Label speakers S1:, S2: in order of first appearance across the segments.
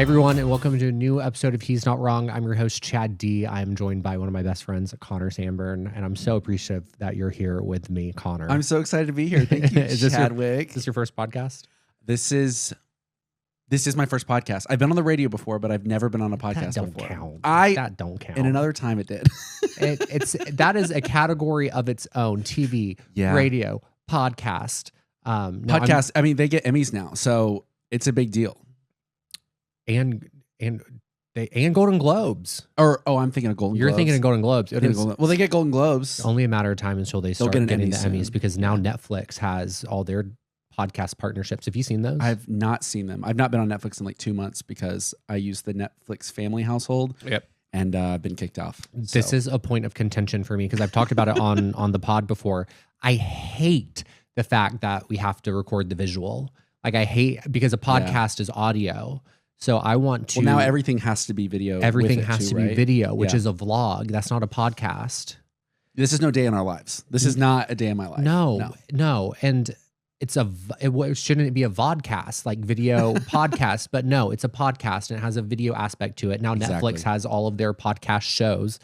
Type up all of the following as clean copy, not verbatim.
S1: everyone, and welcome to a new episode of He's Not Wrong. I'm your host, Chad D. I'm joined by one of my best friends, Connor Sanburn, and I'm so appreciative that you're here with me, Connor.
S2: I'm so excited to be here. Thank you, Chadwick.
S1: Is this your first podcast?
S2: This is my first podcast. I've been on the radio before, but I've never been on a podcast before.
S1: That don't count.
S2: And another time it did.
S1: That is a category of its own. TV, radio, podcast.
S2: Podcast. I mean, they get Emmys now, so it's a big deal.
S1: And Golden Globes.
S2: I'm thinking of Golden Globes.
S1: You're thinking of Golden Globes.
S2: Well, they get Golden Globes.
S1: Only a matter of time until they start getting the Emmys, because now
S2: Yeah.
S1: Netflix has all their podcast partnerships. Have you seen those?
S2: I've not seen them. I've not been on Netflix in like 2 months because I use the Netflix family household.
S1: Yep.
S2: And I've been kicked off.
S1: This is a point of contention for me because I've talked about it on the pod before. I hate the fact that we have to record the visual. Like, I hate, because a podcast is audio. So I want to.
S2: Well, now everything has to be video.
S1: Everything has to be video, which is a vlog. That's not a podcast.
S2: This is no day in our lives. This is not a day in my life.
S1: No. And shouldn't it be a vodcast, like video podcast? But no, it's a podcast and it has a video aspect to it. Now Netflix has all of their podcast shows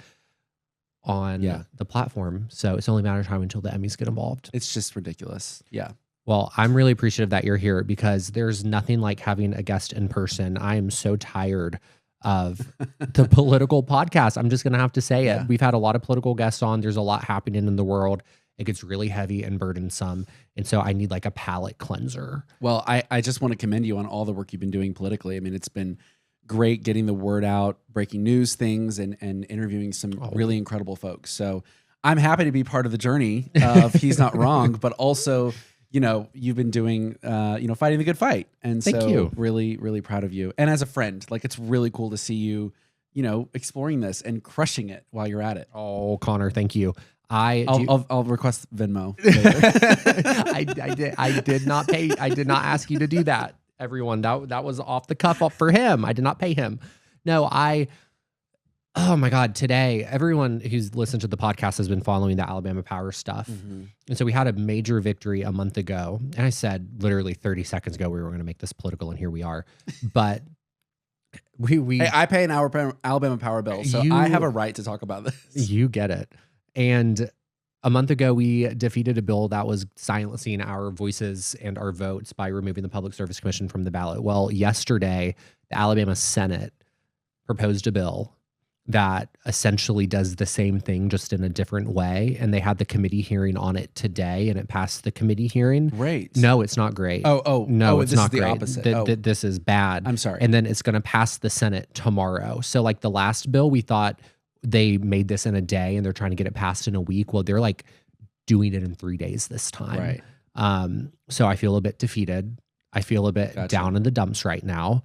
S1: on the platform. So it's only a matter of time until the Emmys get involved.
S2: It's just ridiculous. Yeah.
S1: Well, I'm really appreciative that you're here because there's nothing like having a guest in person. I am so tired of the political podcast. I'm just going to have to say it. We've had a lot of political guests on. There's a lot happening in the world. It gets really heavy and burdensome. And so I need like a palate cleanser.
S2: Well, I just want to commend you on all the work you've been doing politically. I mean, it's been great getting the word out, breaking news things, and interviewing some really incredible folks. So I'm happy to be part of the journey of He's Not Wrong, but also, you know, you've been doing, fighting the good fight. And
S1: Thank you.
S2: Really, really proud of you. And as a friend, like, it's really cool to see you, exploring this and crushing it while you're at it.
S1: Oh, Connor, thank you.
S2: I'll request Venmo.
S1: I did not pay. I did not ask you to do that, everyone. That was off the cuff for him. I did not pay him. No, oh my God, today, everyone who's listened to the podcast has been following the Alabama Power stuff. Mm-hmm. And so we had a major victory a month ago. And I said literally 30 seconds ago, we were going to make this political, and here we are. But
S2: hey, I pay an Alabama Power bill, so I have a right to talk about this.
S1: You get it. And a month ago, we defeated a bill that was silencing our voices and our votes by removing the Public Service Commission from the ballot. Well, yesterday, the Alabama Senate proposed a bill that essentially does the same thing, just in a different way. And they had the committee hearing on it today, and it passed the committee hearing.
S2: Great.
S1: No, it's not great. No, it's not great.
S2: This is the opposite.
S1: This is bad.
S2: I'm sorry.
S1: And then it's going to pass the Senate tomorrow. So like the last bill, we thought they made this in a day and they're trying to get it passed in a week. Well, they're like doing it in 3 days this time.
S2: Right.
S1: So I feel a bit defeated. I feel a bit down in the dumps right now.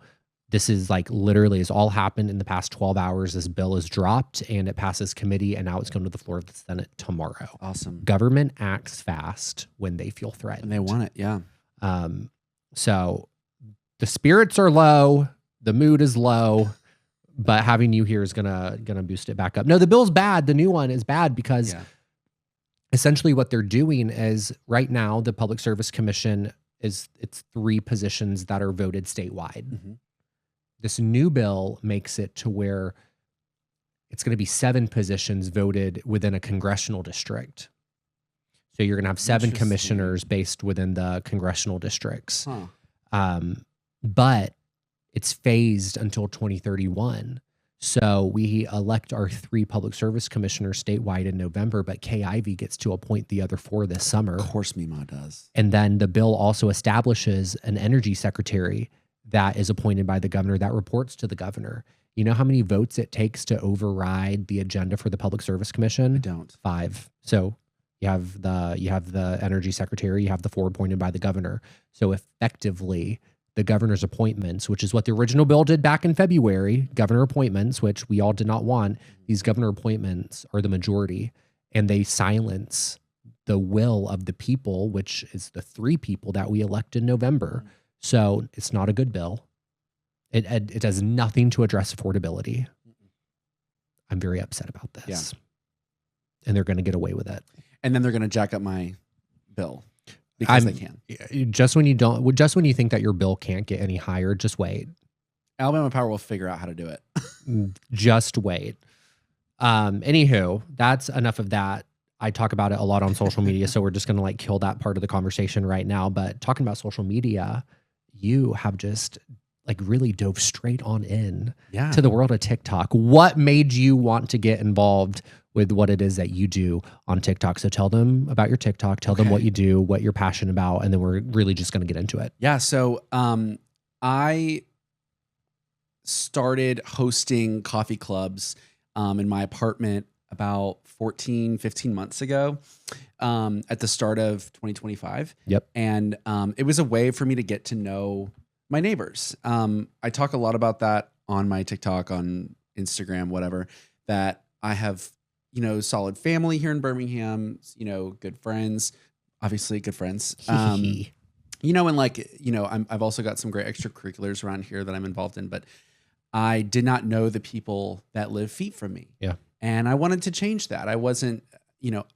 S1: This is like literally has all happened in the past 12 hours. This bill is dropped and it passes committee, and now it's going to the floor of the Senate tomorrow.
S2: Awesome.
S1: Government acts fast when they feel threatened.
S2: And they want it. Yeah.
S1: So the spirits are low. The mood is low. But having you here is gonna boost it back up. No, the bill's bad. The new one is bad because essentially what they're doing is right now the Public Service Commission it's 3 positions that are voted statewide. Mm-hmm. This new bill makes it to where it's going to be 7 positions voted within a congressional district. So you're going to have 7 commissioners based within the congressional districts. But it's phased until 2031. So we elect our 3 public service commissioners statewide in November, but Kay Ivey gets to appoint the other 4 this summer.
S2: Of course Mima does.
S1: And then the bill also establishes an energy secretary that is appointed by the governor that reports to the governor. You know how many votes it takes to override the agenda for the Public Service Commission?
S2: I don't.
S1: 5. So you have the energy secretary, you have the 4 appointed by the governor. So effectively, the governor's appointments, which is what the original bill did back in February, governor appointments, which we all did not want, these governor appointments are the majority, and they silence the will of the people, which is the 3 people that we elect in November. So it's not a good bill. It does nothing to address affordability. I'm very upset about this.
S2: Yeah.
S1: And they're going to get away with it.
S2: And then they're going to jack up my bill. Because they can.
S1: Just when you think that your bill can't get any higher, just wait.
S2: Alabama Power will figure out how to do it.
S1: Just wait. Anywho, that's enough of that. I talk about it a lot on social media, so we're just going to like kill that part of the conversation right now. But talking about social media, you have just like really dove straight on in to the world of TikTok. What made you want to get involved with what it is that you do on TikTok? So tell them about your TikTok, tell them what you do, what you're passionate about, and then we're really just going to get into it.
S2: Yeah. So I started hosting coffee clubs in my apartment about 15 months ago at the start of 2025.
S1: Yep.
S2: And it was a way for me to get to know my neighbors. I talk a lot about that on my TikTok, on Instagram, whatever, that I have, solid family here in Birmingham, good friends, obviously good friends. And I've also got some great extracurriculars around here that I'm involved in, but I did not know the people that live feet from me.
S1: Yeah.
S2: And I wanted to change that. I wasn't,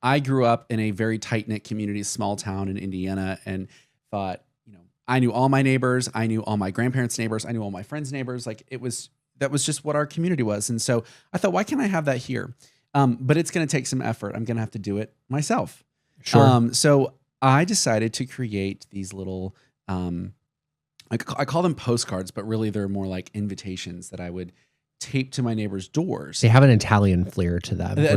S2: I grew up in a very tight-knit community, small town in Indiana, and thought, I knew all my neighbors. I knew all my grandparents' neighbors. I knew all my friends' neighbors. Like that was just what our community was. And so I thought, why can't I have that here? But it's going to take some effort. I'm going to have to do it myself.
S1: Sure.
S2: So I decided to create these little, I call them postcards, but really they're more like invitations that I would tape to my neighbors' doors.
S1: They have an Italian flair to them. We're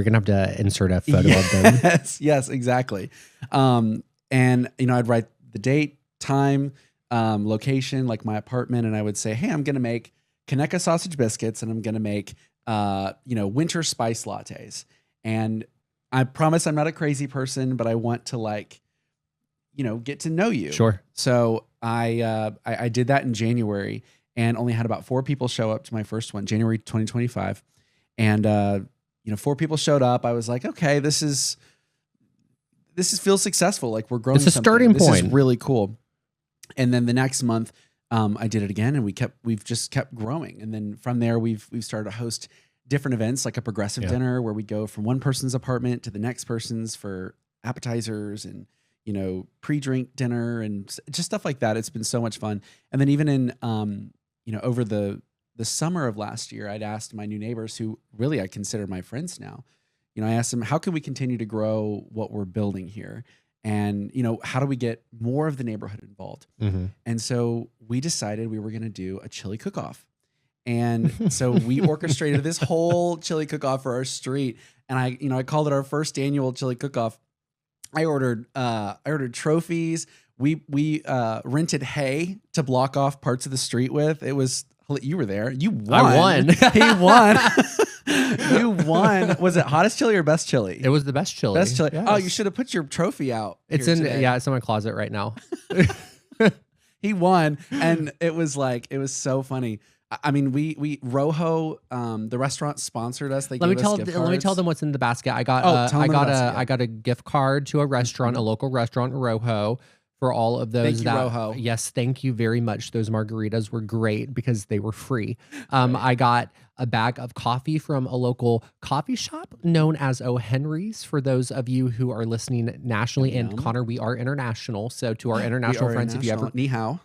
S1: gonna have to insert a photo of them.
S2: Yes, exactly. And I'd write the date, time, location, like my apartment, and I would say, hey, I'm gonna make Conecuh sausage biscuits, and I'm gonna make winter spice lattes. And I promise I'm not a crazy person, but I want to get to know you.
S1: Sure.
S2: So I did that in January and only had about 4 people show up to my first one, January 2025. And 4 people showed up. I was like, okay, this feels successful. Like we're growing.
S1: It's a starting point.
S2: This is really cool. And then the next month, I did it again, and we've just kept growing. And then from there, we've started to host different events, like a progressive dinner where we go from one person's apartment to the next person's for appetizers and pre-drink dinner and just stuff like that. It's been so much fun. And then even in over the summer of last year, I'd asked my new neighbors, who really I consider my friends now. I asked them, how can we continue to grow what we're building here? And, how do we get more of the neighborhood involved? Mm-hmm. And so we decided we were going to do a chili cook-off. And so we orchestrated this whole chili cook-off for our street. And I called it our first annual chili cook-off. I ordered trophies. We rented hay to block off parts of the street with. It was, you were there. You won.
S1: I won.
S2: He won. You won. Was it hottest chili or best chili?
S1: It was the best chili.
S2: Best chili.
S1: Yes.
S2: Oh, you should have put your trophy out.
S1: It's in my closet right now.
S2: He won, and it was so funny. I mean, we Rojo, the restaurant sponsored us. Let me tell
S1: them what's in the basket. I got a gift card to a restaurant, a local restaurant, Rojo, for all of those.
S2: Thank you, Rojo.
S1: Yes, thank you very much. Those margaritas were great because they were free. I got a bag of coffee from a local coffee shop known as O. Henry's. For those of you who are listening nationally, and Connor, we are international. So to our international friends, if you ever
S2: ni hao.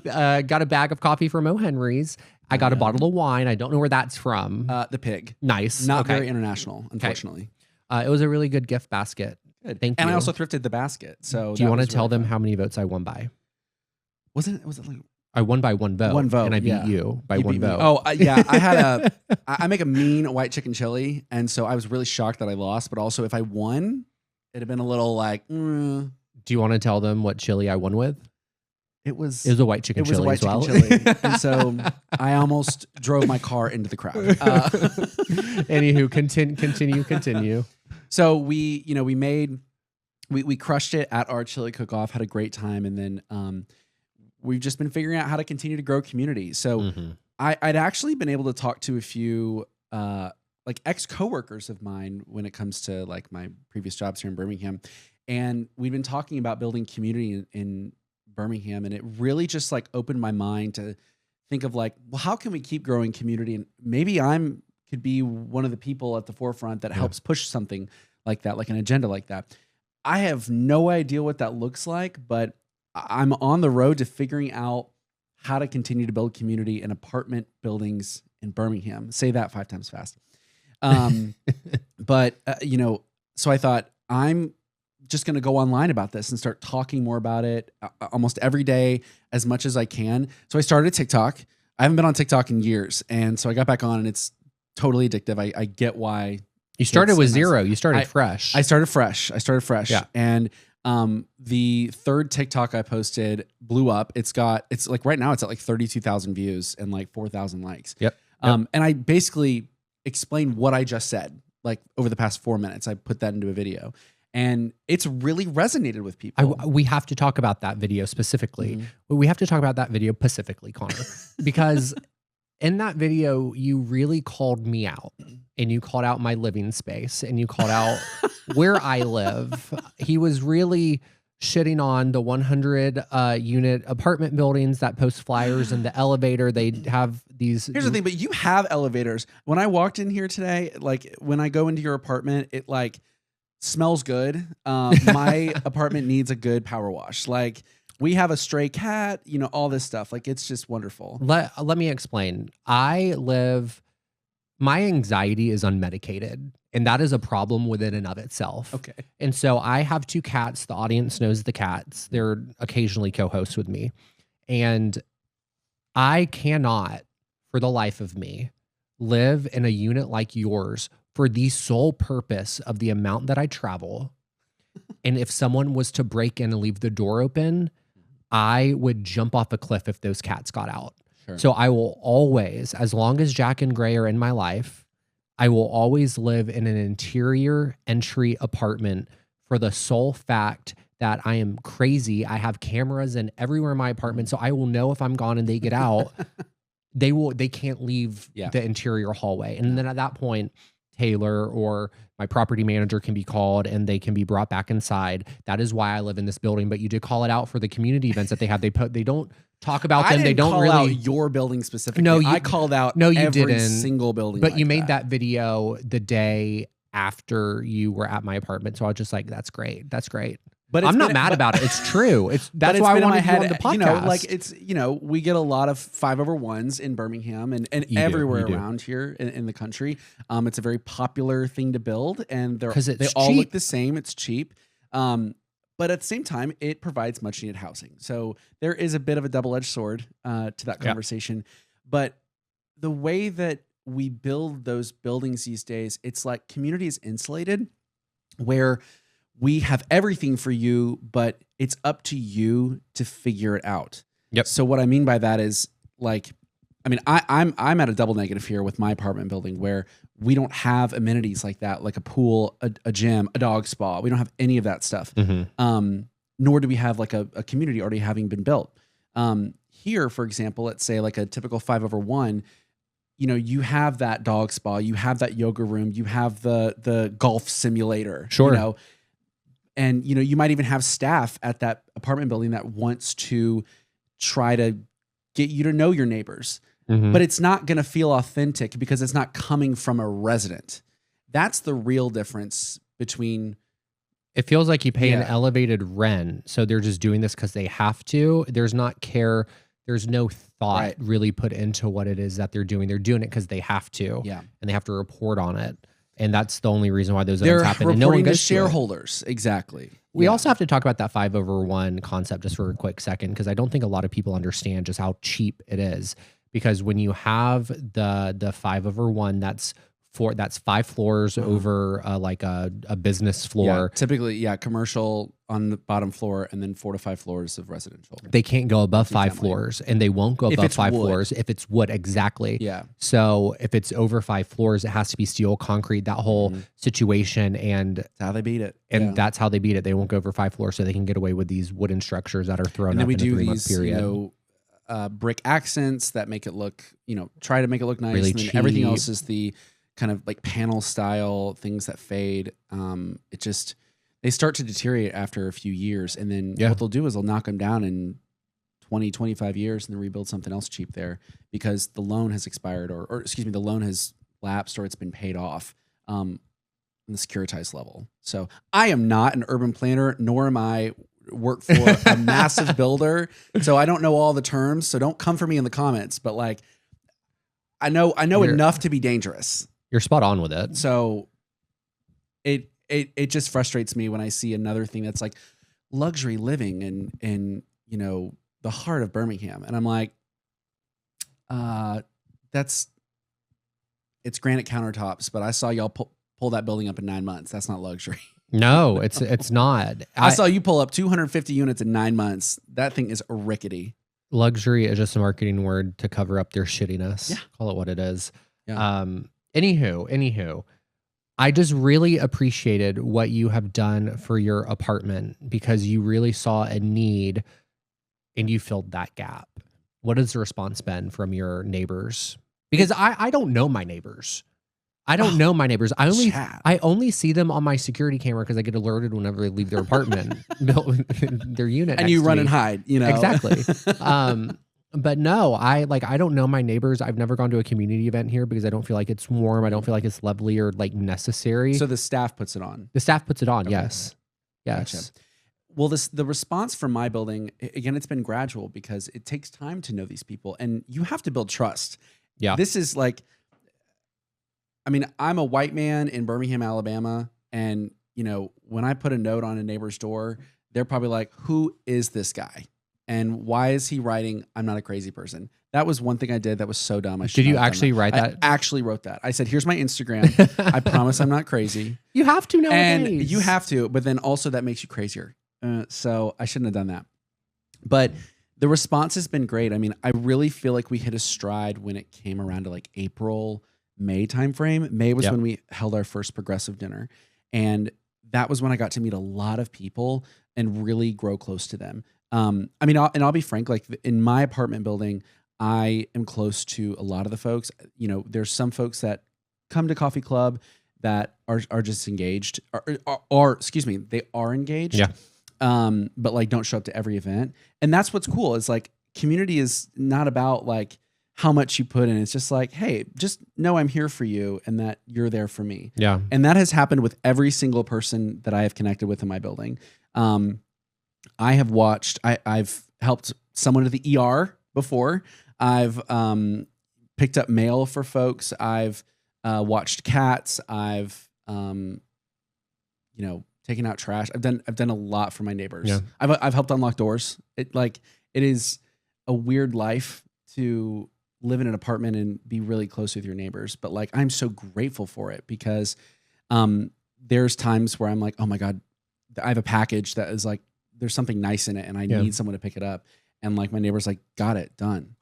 S1: Got a bag of coffee from O. Henry's. I got a bottle of wine. I don't know where that's from.
S2: The Pig.
S1: Nice.
S2: Not very international, unfortunately.
S1: It was a really good gift basket.
S2: Good.
S1: Thank you.
S2: And I also thrifted the basket. So
S1: do you want to tell them how many votes I won by?
S2: Was it like
S1: I won by one vote.
S2: One vote,
S1: and I beat you by one vote.
S2: Oh, yeah. I make a mean white chicken chili, and so I was really shocked that I lost. But also, if I won, it'd have been a little like.
S1: Do you want to tell them what chili I won with?
S2: It was
S1: a white chicken chili.
S2: It was a white chicken chili, and so I almost drove my car into the crowd.
S1: Anywho, continue.
S2: So we crushed it at our chili cook-off, had a great time, and then we've just been figuring out how to continue to grow community. So I'd actually been able to talk to a few like ex-coworkers of mine when it comes to like my previous jobs here in Birmingham, and we've been talking about building community in Birmingham, and it really just like opened my mind to think of like, well, how can we keep growing community? And maybe could be one of the people at the forefront that helps push something like that, like an agenda like that. I have no idea what that looks like, but I'm on the road to figuring out how to continue to build community in apartment buildings in Birmingham. Say that 5 times fast. But you know, so I thought I'm just going to go online about this and start talking more about it almost every day as much as I can. So I started a TikTok. I haven't been on TikTok in years. And so I got back on and it's totally addictive. I get why.
S1: You started with zero. You started fresh.
S2: I started fresh.
S1: Yeah.
S2: And the third TikTok I posted blew up. It's like right now it's at like 32,000 views and like 4,000 likes.
S1: Yep.
S2: And I basically explained what I just said, like over the past 4 minutes. I put that into a video. And it's really resonated with people.
S1: We have to talk about that video specifically. Mm-hmm. We have to talk about that video specifically, Connor, because in that video, you really called me out and you called out my living space and you called out where I live. He was really shitting on the 100 unit apartment buildings that post flyers in the elevator. They have these.
S2: Here's the thing, but you have elevators. When I walked in here today, like when I go into your apartment, it like smells good. My apartment needs a good power wash. Like we have a stray cat, you know, all this stuff. Like it's just wonderful.
S1: Let me explain. My anxiety is unmedicated, and that is a problem within and of itself.
S2: Okay.
S1: And so I have 2 cats. The audience knows the cats. They're occasionally co-hosts with me. And I cannot, for the life of me, live in a unit like yours for the sole purpose of the amount that I travel. And if someone was to break in and leave the door open, I would jump off a cliff if those cats got out. Sure. So I will always, as long as Jack and Gray are in my life, I will always live in an interior entry apartment for the sole fact that I am crazy. I have cameras in everywhere in my apartment, so I will know if I'm gone and they get out, they can't leave the interior hallway. And then at that point, Taylor or my property manager can be called and they can be brought back inside. That is why I live in this building. But you did call it out for the community events that they have. They don't talk about them. They don't
S2: call
S1: really
S2: out your building specifically.
S1: No,
S2: I called out every single building.
S1: But like you made that video the day after you were at my apartment. So I was just like, that's great. That's great. But I'm not mad about it. It's true. That's why I wanted you on the podcast.
S2: You know, like it's, you know, we get a lot of 5/1s in Birmingham and everywhere around here in the country. It's a very popular thing to build, and they all look the same. It's cheap. But at the same time, it provides much needed housing. So there is a bit of a double-edged sword to that conversation. But the way that we build those buildings these days, it's like community is insulated, where we have everything for you, but it's up to you to figure it out.
S1: Yep.
S2: So what I mean by that is like, I mean, I'm at a double negative here with my apartment building where we don't have amenities like that, like a pool, a gym, a dog spa. We don't have any of that stuff. Mm-hmm. Nor do we have like a community already having been built. Here, for example, let's say like a typical 5/1, you know, you have that dog spa, you have that yoga room, you have the golf simulator.
S1: Sure.
S2: You know, and, you know, you might even have staff at that apartment building that wants to try to get you to know your neighbors. Mm-hmm. But it's not going to feel authentic because it's not coming from a resident. That's the real difference between...
S1: It feels like you pay an elevated rent. So they're just doing this because they have to. There's not care. There's no thought really put into what it is that they're doing. They're doing it because they have to. Yeah. And they have to report on it. And that's the only reason why those events happen.
S2: They're
S1: and no one
S2: reporting
S1: goes
S2: to shareholders. Exactly.
S1: We also have to talk about that 5/1 concept just for a quick second, because I don't think a lot of people understand just how cheap it is. Because when you have the 5/1, that's 5 floors over like a business floor.
S2: Yeah, typically, commercial on the bottom floor and then 4 to 5 floors of residential.
S1: They can't go above 5 floors, and they won't go above 5 floors if it's wood. Exactly.
S2: Yeah.
S1: So if it's over 5 floors, it has to be steel, concrete, that whole situation. And
S2: that's how they beat it.
S1: And that's how they beat it. They won't go over 5 floors, so they can get away with these wooden structures that are thrown up in a 3-month period.
S2: You know, brick accents that make it look, you know, try to make it look nice.
S1: Really
S2: and then everything else is the kind of like panel style things that fade. It just, they start to deteriorate after a few years. And then what they'll do is they'll knock them down in 20, 25 years and then rebuild something else cheap there because the loan has expired or excuse me, the loan has lapsed or it's been paid off on the securitized level. So I am not an urban planner, nor am I work for a massive builder. So I don't know all the terms. So don't come for me in the comments. But like, I know enough to be dangerous.
S1: You're spot on with it.
S2: So it just frustrates me when I see another thing that's like luxury living in you know, the heart of Birmingham. And I'm like, it's granite countertops, but I saw y'all pull that building up in 9 months. That's not luxury.
S1: No, it's not.
S2: I saw you pull up 250 units in 9 months. That thing is rickety.
S1: Luxury is just a marketing word to cover up their shittiness.
S2: Yeah.
S1: Call it what it is.
S2: Yeah.
S1: Anywho, I just really appreciated what you have done for your apartment because you really saw a need and you filled that gap. What has the response been from your neighbors? Because I don't know my neighbors. I don't know my neighbors. I only see them on my security camera because I get alerted whenever they leave their apartment, their unit.
S2: And you run and hide, you know.
S1: Exactly. But no, I don't know my neighbors. I've never gone to a community event here because I don't feel like it's warm. I don't feel like it's lovely or like necessary.
S2: So the staff puts it on.
S1: The staff puts it on.
S2: Okay.
S1: Yes. Yes.
S2: Gotcha. Well, the response from my building, again, it's been gradual because it takes time to know these people and you have to build trust.
S1: Yeah.
S2: This is like, I mean, I'm a white man in Birmingham, Alabama. And, you know, when I put a note on a neighbor's door, they're probably like, who is this guy? And why is he writing, I'm not a crazy person? That was one thing I did that was so dumb.
S1: Did you actually write that?
S2: I actually wrote that. I said, here's my Instagram. I promise I'm not crazy.
S1: You have to nowadays.
S2: And you have to, but then also that makes you crazier. So I shouldn't have done that. But the response has been great. I mean, I really feel like we hit a stride when it came around to like April, May timeframe. May was when we held our first progressive dinner. And that was when I got to meet a lot of people and really grow close to them. I mean, I'll be frank, like in my apartment building, I am close to a lot of the folks. You know, there's some folks that come to coffee club that are just engaged or excuse me, they are engaged.
S1: Yeah.
S2: But like don't show up to every event. And that's what's cool. Is like community is not about like how much you put in. It's just like, hey, just know I'm here for you and that you're there for me.
S1: Yeah.
S2: And that has happened with every single person that I have connected with in my building. I have watched, I've helped someone to the ER before. I've picked up mail for folks. I've watched cats. I've you know, taken out trash. I've done a lot for my neighbors.
S1: Yeah.
S2: I've helped unlock doors. It is a weird life to live in an apartment and be really close with your neighbors. But like, I'm so grateful for it because there's times where I'm like, oh my God, I have a package that is like, there's something nice in it and I need someone to pick it up. And like my neighbor's like, got it, done.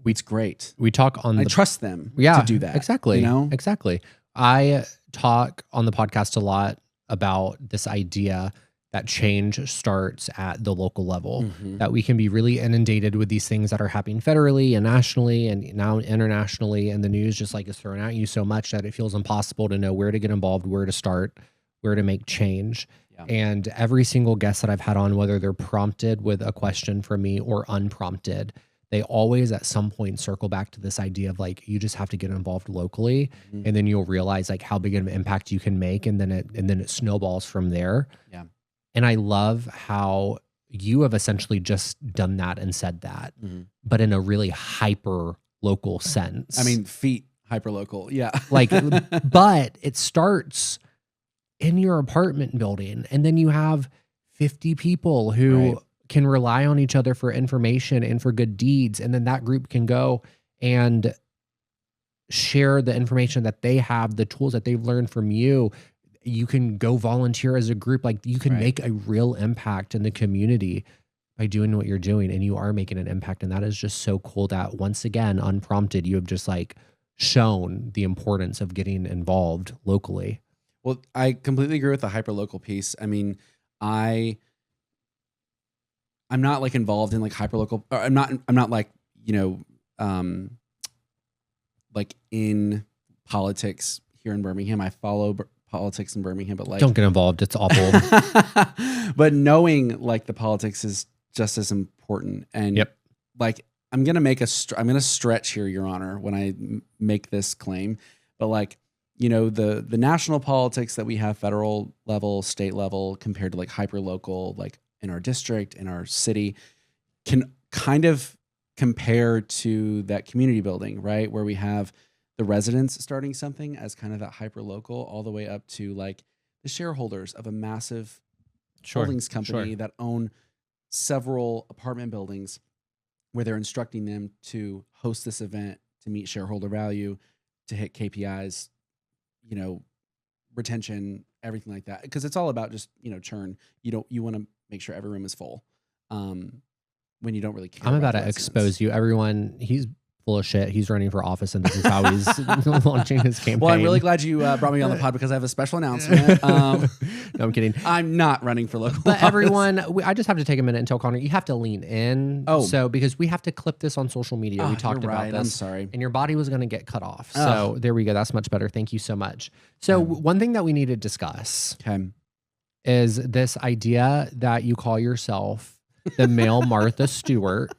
S2: It's great.
S1: We talk on
S2: I trust them to do that.
S1: Exactly.
S2: You know?
S1: Exactly. I talk on the podcast a lot about this idea that change starts at the local level, that we can be really inundated with these things that are happening federally and nationally and now internationally. And the news just like is thrown at you so much that it feels impossible to know where to get involved, where to start, where to make change. Yeah. And every single guest that I've had on, whether they're prompted with a question from me or unprompted, they always at some point circle back to this idea of like, you just have to get involved locally and then you'll realize like how big of an impact you can make. And then it snowballs from there. Yeah. And I love how you have essentially just done that and said that, but in a really hyper local sense.
S2: I mean, feet hyper local. Yeah.
S1: Like, but it starts in your apartment building and then you have 50 people who can rely on each other for information and for good deeds. And then that group can go and share the information that they have, the tools that they've learned from you. You can go volunteer as a group. Like you can make a real impact in the community by doing what you're doing, and you are making an impact. And that is just so cool that once again, unprompted, you have just like shown the importance of getting involved locally.
S2: Well, I completely agree with the hyper local piece. I mean, I'm not like involved in like hyper local. I'm not like, you know, like in politics here in Birmingham. I follow politics in Birmingham, but like
S1: don't get involved. It's awful.
S2: But knowing like the politics is just as important. And like, I'm going to stretch here, Your Honor, when I make this claim, but like, you know, the national politics that we have federal level, state level compared to like hyper local, like in our district, in our city, can kind of compare to that community building, right? Where we have the residents starting something as kind of that hyper local, all the way up to like the shareholders of a massive holdings company that own several apartment buildings, where they're instructing them to host this event, to meet shareholder value, to hit KPIs, you know, retention, everything like that. Because it's all about just, you know, churn. You want to make sure every room is full. When you don't really care.
S1: I'm about to expose you. Everyone, he's full of shit. He's running for office, and this is how he's launching his campaign.
S2: Well, I'm really glad you brought me on the pod, because I have a special announcement.
S1: No, I'm kidding.
S2: I'm not running for local
S1: But
S2: office.
S1: everyone, I just have to take a minute and tell Connor, you have to lean in.
S2: Oh.
S1: So, because we have to clip this on social media. We talked
S2: you're
S1: about
S2: right.
S1: this.
S2: I'm sorry.
S1: And your body was going to get cut off. So there we go. That's much better. Thank you so much. So one thing that we need to discuss is this idea that you call yourself the male Martha Stewart,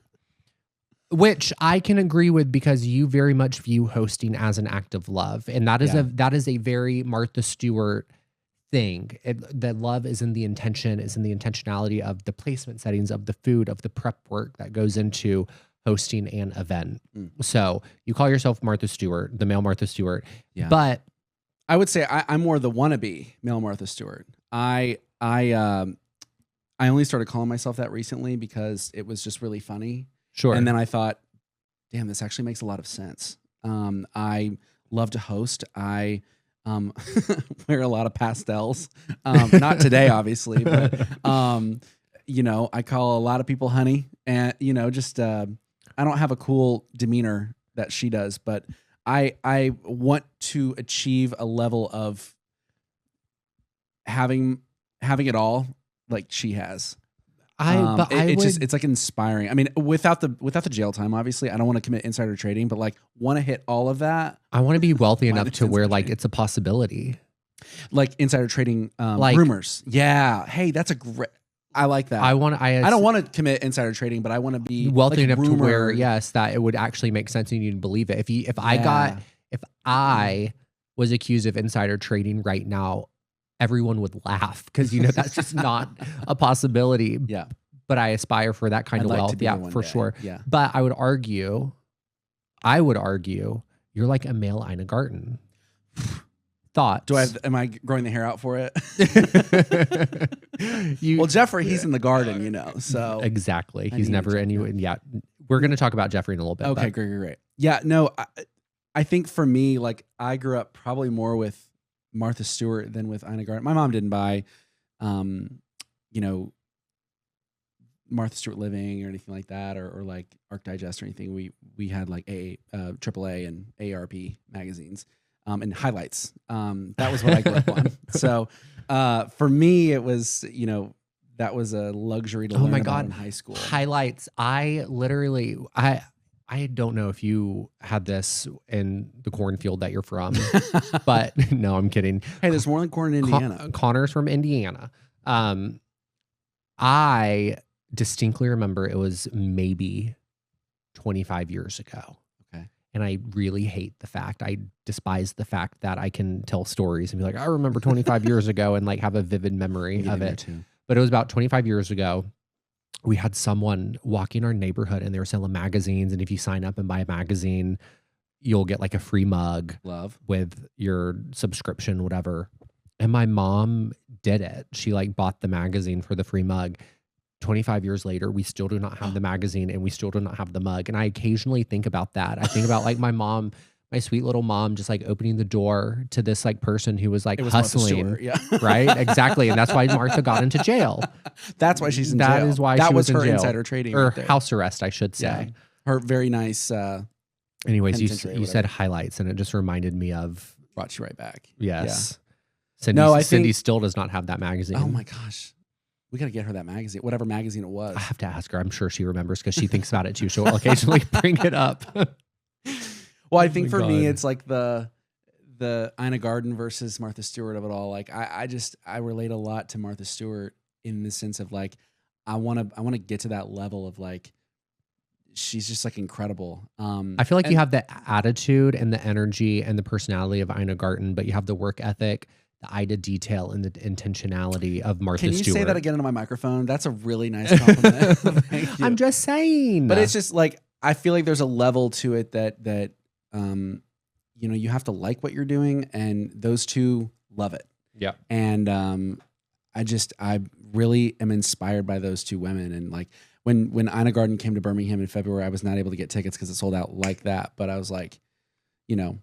S1: which I can agree with, because you very much view hosting as an act of love. And that is a very Martha Stewart thing. That love is in the intention, is in the intentionality of the placement settings, of the food, of the prep work that goes into hosting an event. So you call yourself Martha Stewart, the male Martha Stewart. Yeah. But
S2: I would say I'm more the wannabe male Martha Stewart. I only started calling myself that recently because it was just really funny.
S1: Sure.
S2: And then I thought, damn, this actually makes a lot of sense. I love to host. I wear a lot of pastels. Not today, obviously, but you know, I call a lot of people honey, and you know, just I don't have a cool demeanor that she does, but I want to achieve a level of having it all like she has. It's like inspiring. I mean, without the jail time, obviously, I don't want to commit insider trading, but like want to hit all of that.
S1: I want to be wealthy enough to where like it's a possibility.
S2: Like insider trading, like rumors. Yeah. Hey, that's a great. I like that.
S1: I
S2: don't want to commit insider trading, but I want to be
S1: wealthy enough to where that it would actually make sense and you'd believe it. If I was accused of insider trading right now, everyone would laugh, because you know that's just not a possibility.
S2: Yeah.
S1: But I aspire for that kind of wealth. Yeah, for sure.
S2: Yeah.
S1: But I would argue you're like a male Ina Garten. Thoughts?
S2: Am I growing the hair out for it? Well, Jeffrey, he's in the garden, you know. So
S1: exactly. He's never anyone. Yeah. We're going to talk about Jeffrey in a little bit.
S2: Okay, great. Yeah, no, I think for me, like I grew up probably more with Martha Stewart than with Ina Garten. My mom didn't buy, you know, Martha Stewart Living or anything like that, or like Arc Digest or anything. We had like AAA and AARP magazines and highlights. That was what I grew up on. So for me, it was, you know, that was a luxury to learn about in high school.
S1: Highlights. I don't know if you had this in the cornfield that you're from, but no, I'm kidding.
S2: Hey, there's more than corn in Indiana.
S1: Connor's from Indiana. I distinctly remember it was maybe 25 years ago.
S2: Okay.
S1: And I really hate the fact, I despise the fact that I can tell stories and be like, I remember 25 years ago, and like have a vivid memory of it. But it was about 25 years ago. We had someone walking our neighborhood and they were selling magazines. And if you sign up and buy a magazine, you'll get like a free mug with your subscription, whatever. And my mom did it. She like bought the magazine for the free mug. 25 years later, we still do not have the magazine and we still do not have the mug. And I occasionally think about that. I think about like my mom, my sweet little mom, just like opening the door to this like person who was like hustling.
S2: Yeah.
S1: Right. Exactly. And that's why Martha got into jail.
S2: That's why she's in jail.
S1: That is why
S2: that
S1: she was in
S2: her
S1: jail.
S2: Insider trading.
S1: Or house arrest, I should say.
S2: Yeah. Her very nice.
S1: Anyways, you said highlights, and it just reminded me of.
S2: Brought you right back.
S1: Yes.
S2: Yeah.
S1: Cindy still does not have that magazine.
S2: Oh my gosh. We got to get her that magazine, whatever magazine it was.
S1: I have to ask her. I'm sure she remembers because she thinks about it too. She'll occasionally bring it up.
S2: Well, I think for me, it's like the Ina Garten versus Martha Stewart of it all. Like I relate a lot to Martha Stewart in the sense of like, I want to get to that level of like, she's just like incredible.
S1: I feel like you have the attitude and the energy and the personality of Ina Garten, but you have the work ethic the eye to detail and the intentionality of Martha Stewart.
S2: Can you say that again into my microphone? That's a really nice compliment. Thank you.
S1: I'm just saying.
S2: But it's just like, I feel like there's a level to it that you know, you have to like what you're doing, and those two love it.
S1: Yeah.
S2: And I really am inspired by those two women. And like when Ina Garden came to Birmingham in February, I was not able to get tickets because it sold out like that. But I was like, you know,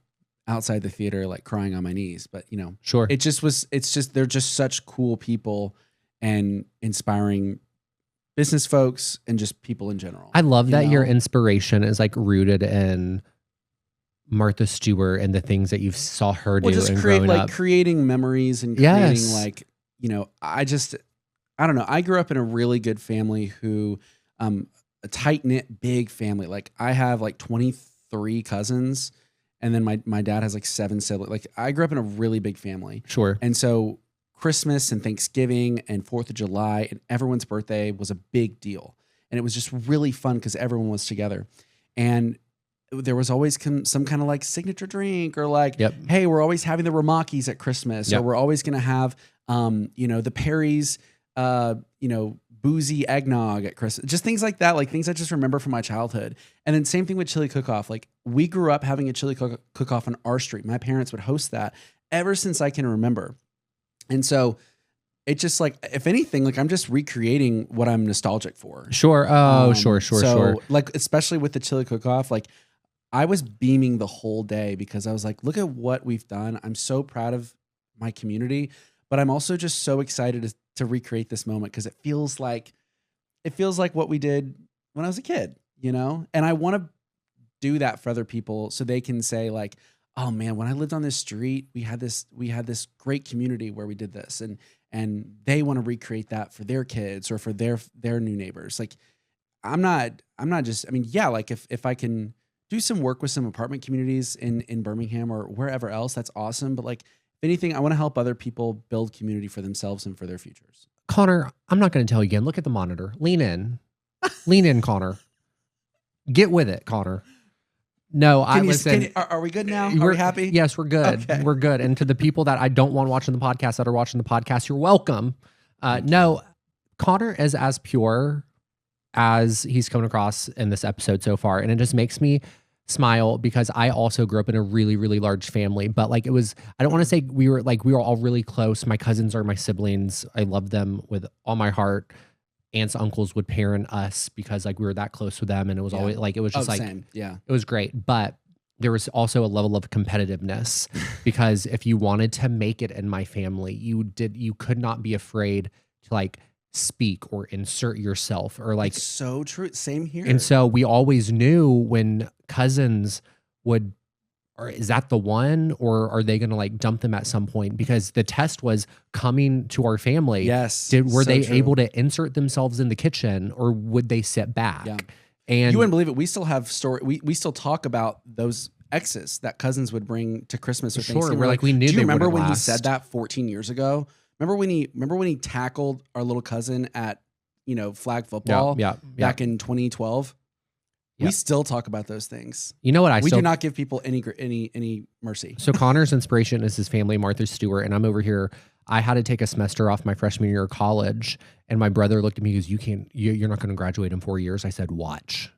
S2: outside the theater, like crying on my knees. But you know,
S1: sure,
S2: it's just they're just such cool people and inspiring business folks and just people in general.
S1: I love that your inspiration is like rooted in Martha Stewart and the things that you saw her do.
S2: Just
S1: and
S2: create like
S1: up.
S2: creating memories and creating like, you know, I don't know. I grew up in a really good family who, a tight knit, big family. Like I have like 23 cousins, and then my dad has like 7 siblings. Like I grew up in a really big family.
S1: Sure.
S2: And so Christmas and Thanksgiving and 4th of July and everyone's birthday was a big deal. And it was just really fun because everyone was together. And there was always some kind of like signature drink, or like, hey, we're always having the Ramakis at Christmas, or we're always going to have, you know, the Perry's, you know, boozy eggnog at Christmas, just things like that. Like things I just remember from my childhood. And then same thing with chili cook-off. Like we grew up having a chili cook-off on our street. My parents would host that ever since I can remember. And so it's just like, if anything, like I'm just recreating what I'm nostalgic for.
S1: Sure. Oh, sure.
S2: Like, especially with the chili cook-off, like I was beaming the whole day because I was like, look at what we've done. I'm so proud of my community, but I'm also just so excited to recreate this moment because it feels like what we did when I was a kid, you know? And I want to do that for other people so they can say like, oh man, when I lived on this street, we had this great community where we did this, and they want to recreate that for their kids or for their new neighbors. Like I'm not just, I mean, yeah, like if I can do some work with some apartment communities in Birmingham or wherever else, that's awesome. But like, if anything, I want to help other people build community for themselves and for their futures.
S1: Connor, I'm not going to tell you again. Look at the monitor. Lean in, Connor. Get with it, Connor. No, are
S2: we good now? Are we happy?
S1: Yes, we're good.
S2: Okay.
S1: We're good. And to the people that I don't want watching the podcast that are watching the podcast, you're welcome. No, Connor is as pure as he's coming across in this episode so far. And it just makes me smile because I also grew up in a really, really large family. But like it was, I don't want to say we were all really close. My cousins are my siblings. I love them with all my heart. Aunts, uncles would parent us because like we were that close with them, and it was always like it was just
S2: same. Yeah,
S1: it was great. But there was also a level of competitiveness because if you wanted to make it in my family, you could not be afraid to like speak or insert yourself or like.
S2: It's so true. Same here.
S1: And so we always knew when cousins would. Or is that the one, or are they going to like dump them at some point? Because the test was coming to our family.
S2: Yes.
S1: Were they able to insert themselves in the kitchen, or would they sit back?
S2: Yeah.
S1: And
S2: you wouldn't believe it. We still have we still talk about those exes that cousins would bring to Christmas or Thanksgiving.
S1: Sure, we're like we knew.
S2: Do you
S1: they
S2: remember when
S1: last.
S2: he said that 14 years ago? Remember when he tackled our little cousin at flag football? Back in 2012. We still talk about those things.
S1: You know what?
S2: We do not give people any mercy.
S1: So Connor's inspiration is his family, Martha Stewart, and I'm over here. I had to take a semester off my freshman year of college, and my brother looked at me and goes, you're not going to graduate in 4 years. I said, watch.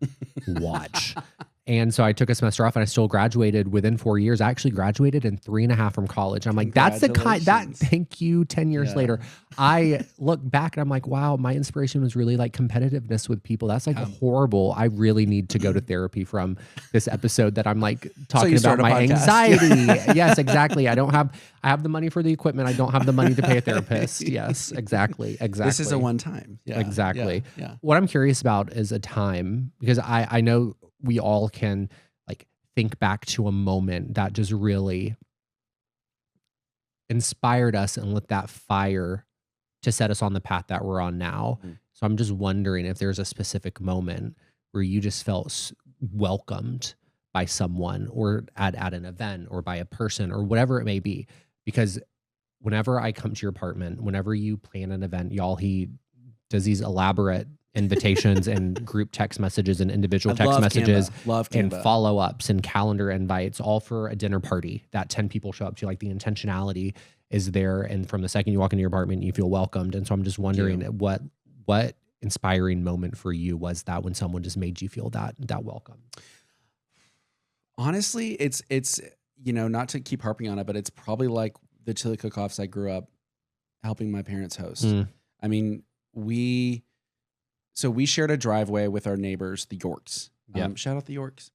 S1: And so I took a semester off, and I still graduated within 4 years. I actually graduated in 3.5 from college. I'm like, that's the kind that. Thank you. 10 years later, I look back and I'm like, wow, my inspiration was really like competitiveness with people. That's like horrible. I really need to go to therapy from this episode that I'm like talking about my anxiety. Yes, exactly. I have the money for the equipment. I don't have the money to pay a therapist. Yes, exactly.
S2: This is a one time.
S1: Yeah, exactly. Yeah. What I'm curious about is a time, because I know we all can like think back to a moment that just really inspired us and lit that fire to set us on the path that we're on now. Mm-hmm. So I'm just wondering if there's a specific moment where you just felt welcomed by someone, or at an event, or by a person, or whatever it may be. Because whenever I come to your apartment, whenever you plan an event, he does these elaborate invitations and group text messages and individual text messages and follow-ups and calendar invites, all for a dinner party that 10 people show up to. Like the intentionality is there, and from the second you walk into your apartment, you feel welcomed. And so I'm just wondering what inspiring moment for you was that when someone just made you feel that welcome?
S2: Honestly, it's not to keep harping on it, but it's probably like the chili cook-offs I grew up helping my parents host. I mean, we shared a driveway with our neighbors, the Yorks. Shout out the Yorks.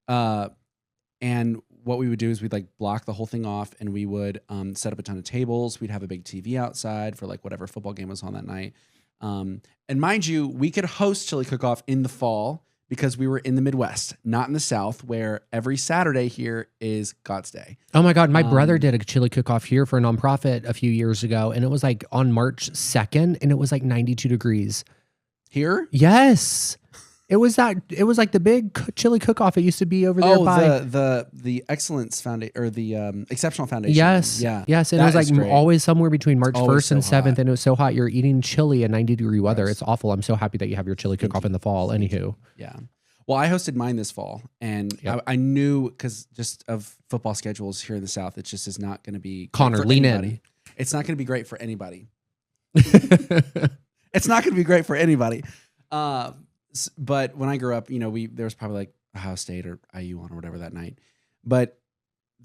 S2: And what we would do is we'd like block the whole thing off, and we would set up a ton of tables. We'd have a big TV outside for like whatever football game was on that night. And mind you, we could host chili cook-off in the fall because we were in the Midwest, not in the South, where every Saturday here is God's Day.
S1: Oh my God. My brother did a chili cook-off here for a nonprofit a few years ago, and it was like on March 2nd, and it was like 92 degrees.
S2: Here?
S1: Yes. It was like the big chili cook-off. It used to be over there by
S2: the Excellence Foundation, or the Exceptional Foundation.
S1: Yes.
S2: Yeah.
S1: Yes. And it was like always somewhere between March 1st and 7th. And it was so hot. You're eating chili in 90-degree weather. It's awful. I'm so happy that you have your chili cook-off in the fall. Anywho.
S2: Yeah. Well, I hosted mine this fall, and I knew, because just of football schedules here in the South, it just is not going to be
S1: Connor, lean in.
S2: It's not going to be great for anybody. It's not going to be great for anybody. But when I grew up, there was probably like Ohio State or IU on or whatever that night. But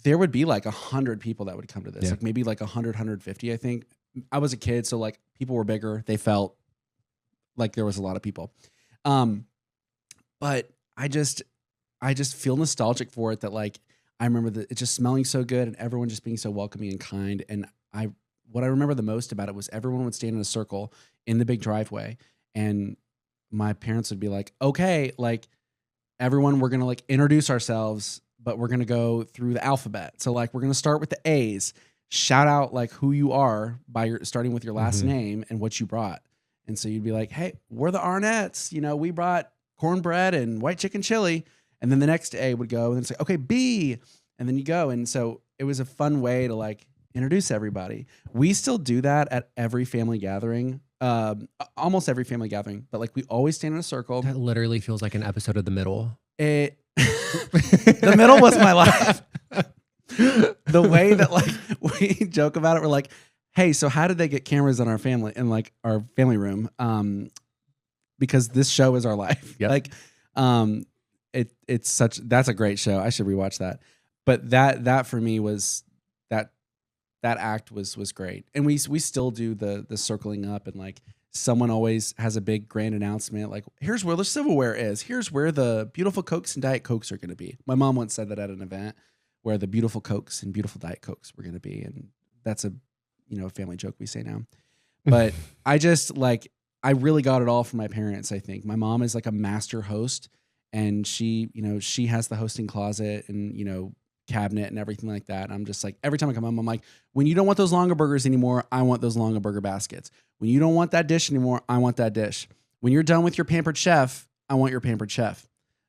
S2: there would be like 100 people that would come to this, like maybe like 100, 150, I think. I was a kid, so like people were bigger. They felt like there was a lot of people. But I just feel nostalgic for it, that like I remember it just smelling so good and everyone just being so welcoming and kind. And what I remember the most about it was everyone would stand in a circle in the big driveway, and my parents would be like, okay, like everyone, we're going to like introduce ourselves, but we're going to go through the alphabet. So like, we're going to start with the A's, shout out like who you are by starting with your last name and what you brought. And so you'd be like, hey, we're the Arnett's, we brought cornbread and white chicken chili. And then the next A would go, and then it's like, okay, B. And then you go. And so it was a fun way to like introduce everybody. We still do that at every family gathering. Almost every family gathering, but like we always stand in a circle.
S1: That literally feels like an episode of The Middle.
S2: The Middle was my life. The way that like we joke about it, we're like, hey, so how did they get cameras in our family, in like our family room? Because this show is our life.
S1: Yep.
S2: Like, that's a great show. I should rewatch that. But that for me was that act was great. And we still do the circling up, and like someone always has a big grand announcement, like here's where the silverware is, here's where the beautiful Cokes and Diet Cokes are going to be. My mom once said that at an event, where the beautiful Cokes and beautiful Diet Cokes were going to be, and that's a family joke we say now. But I really got it all from my parents. I think my mom is like a master host, and she has the hosting closet and cabinet and everything like that. And I'm just like, every time I come home, I'm like, when you don't want those Longaburgers anymore, I want those Longaburger baskets. When you don't want that dish anymore, I want that dish. When you're done with your Pampered Chef, I want your Pampered Chef.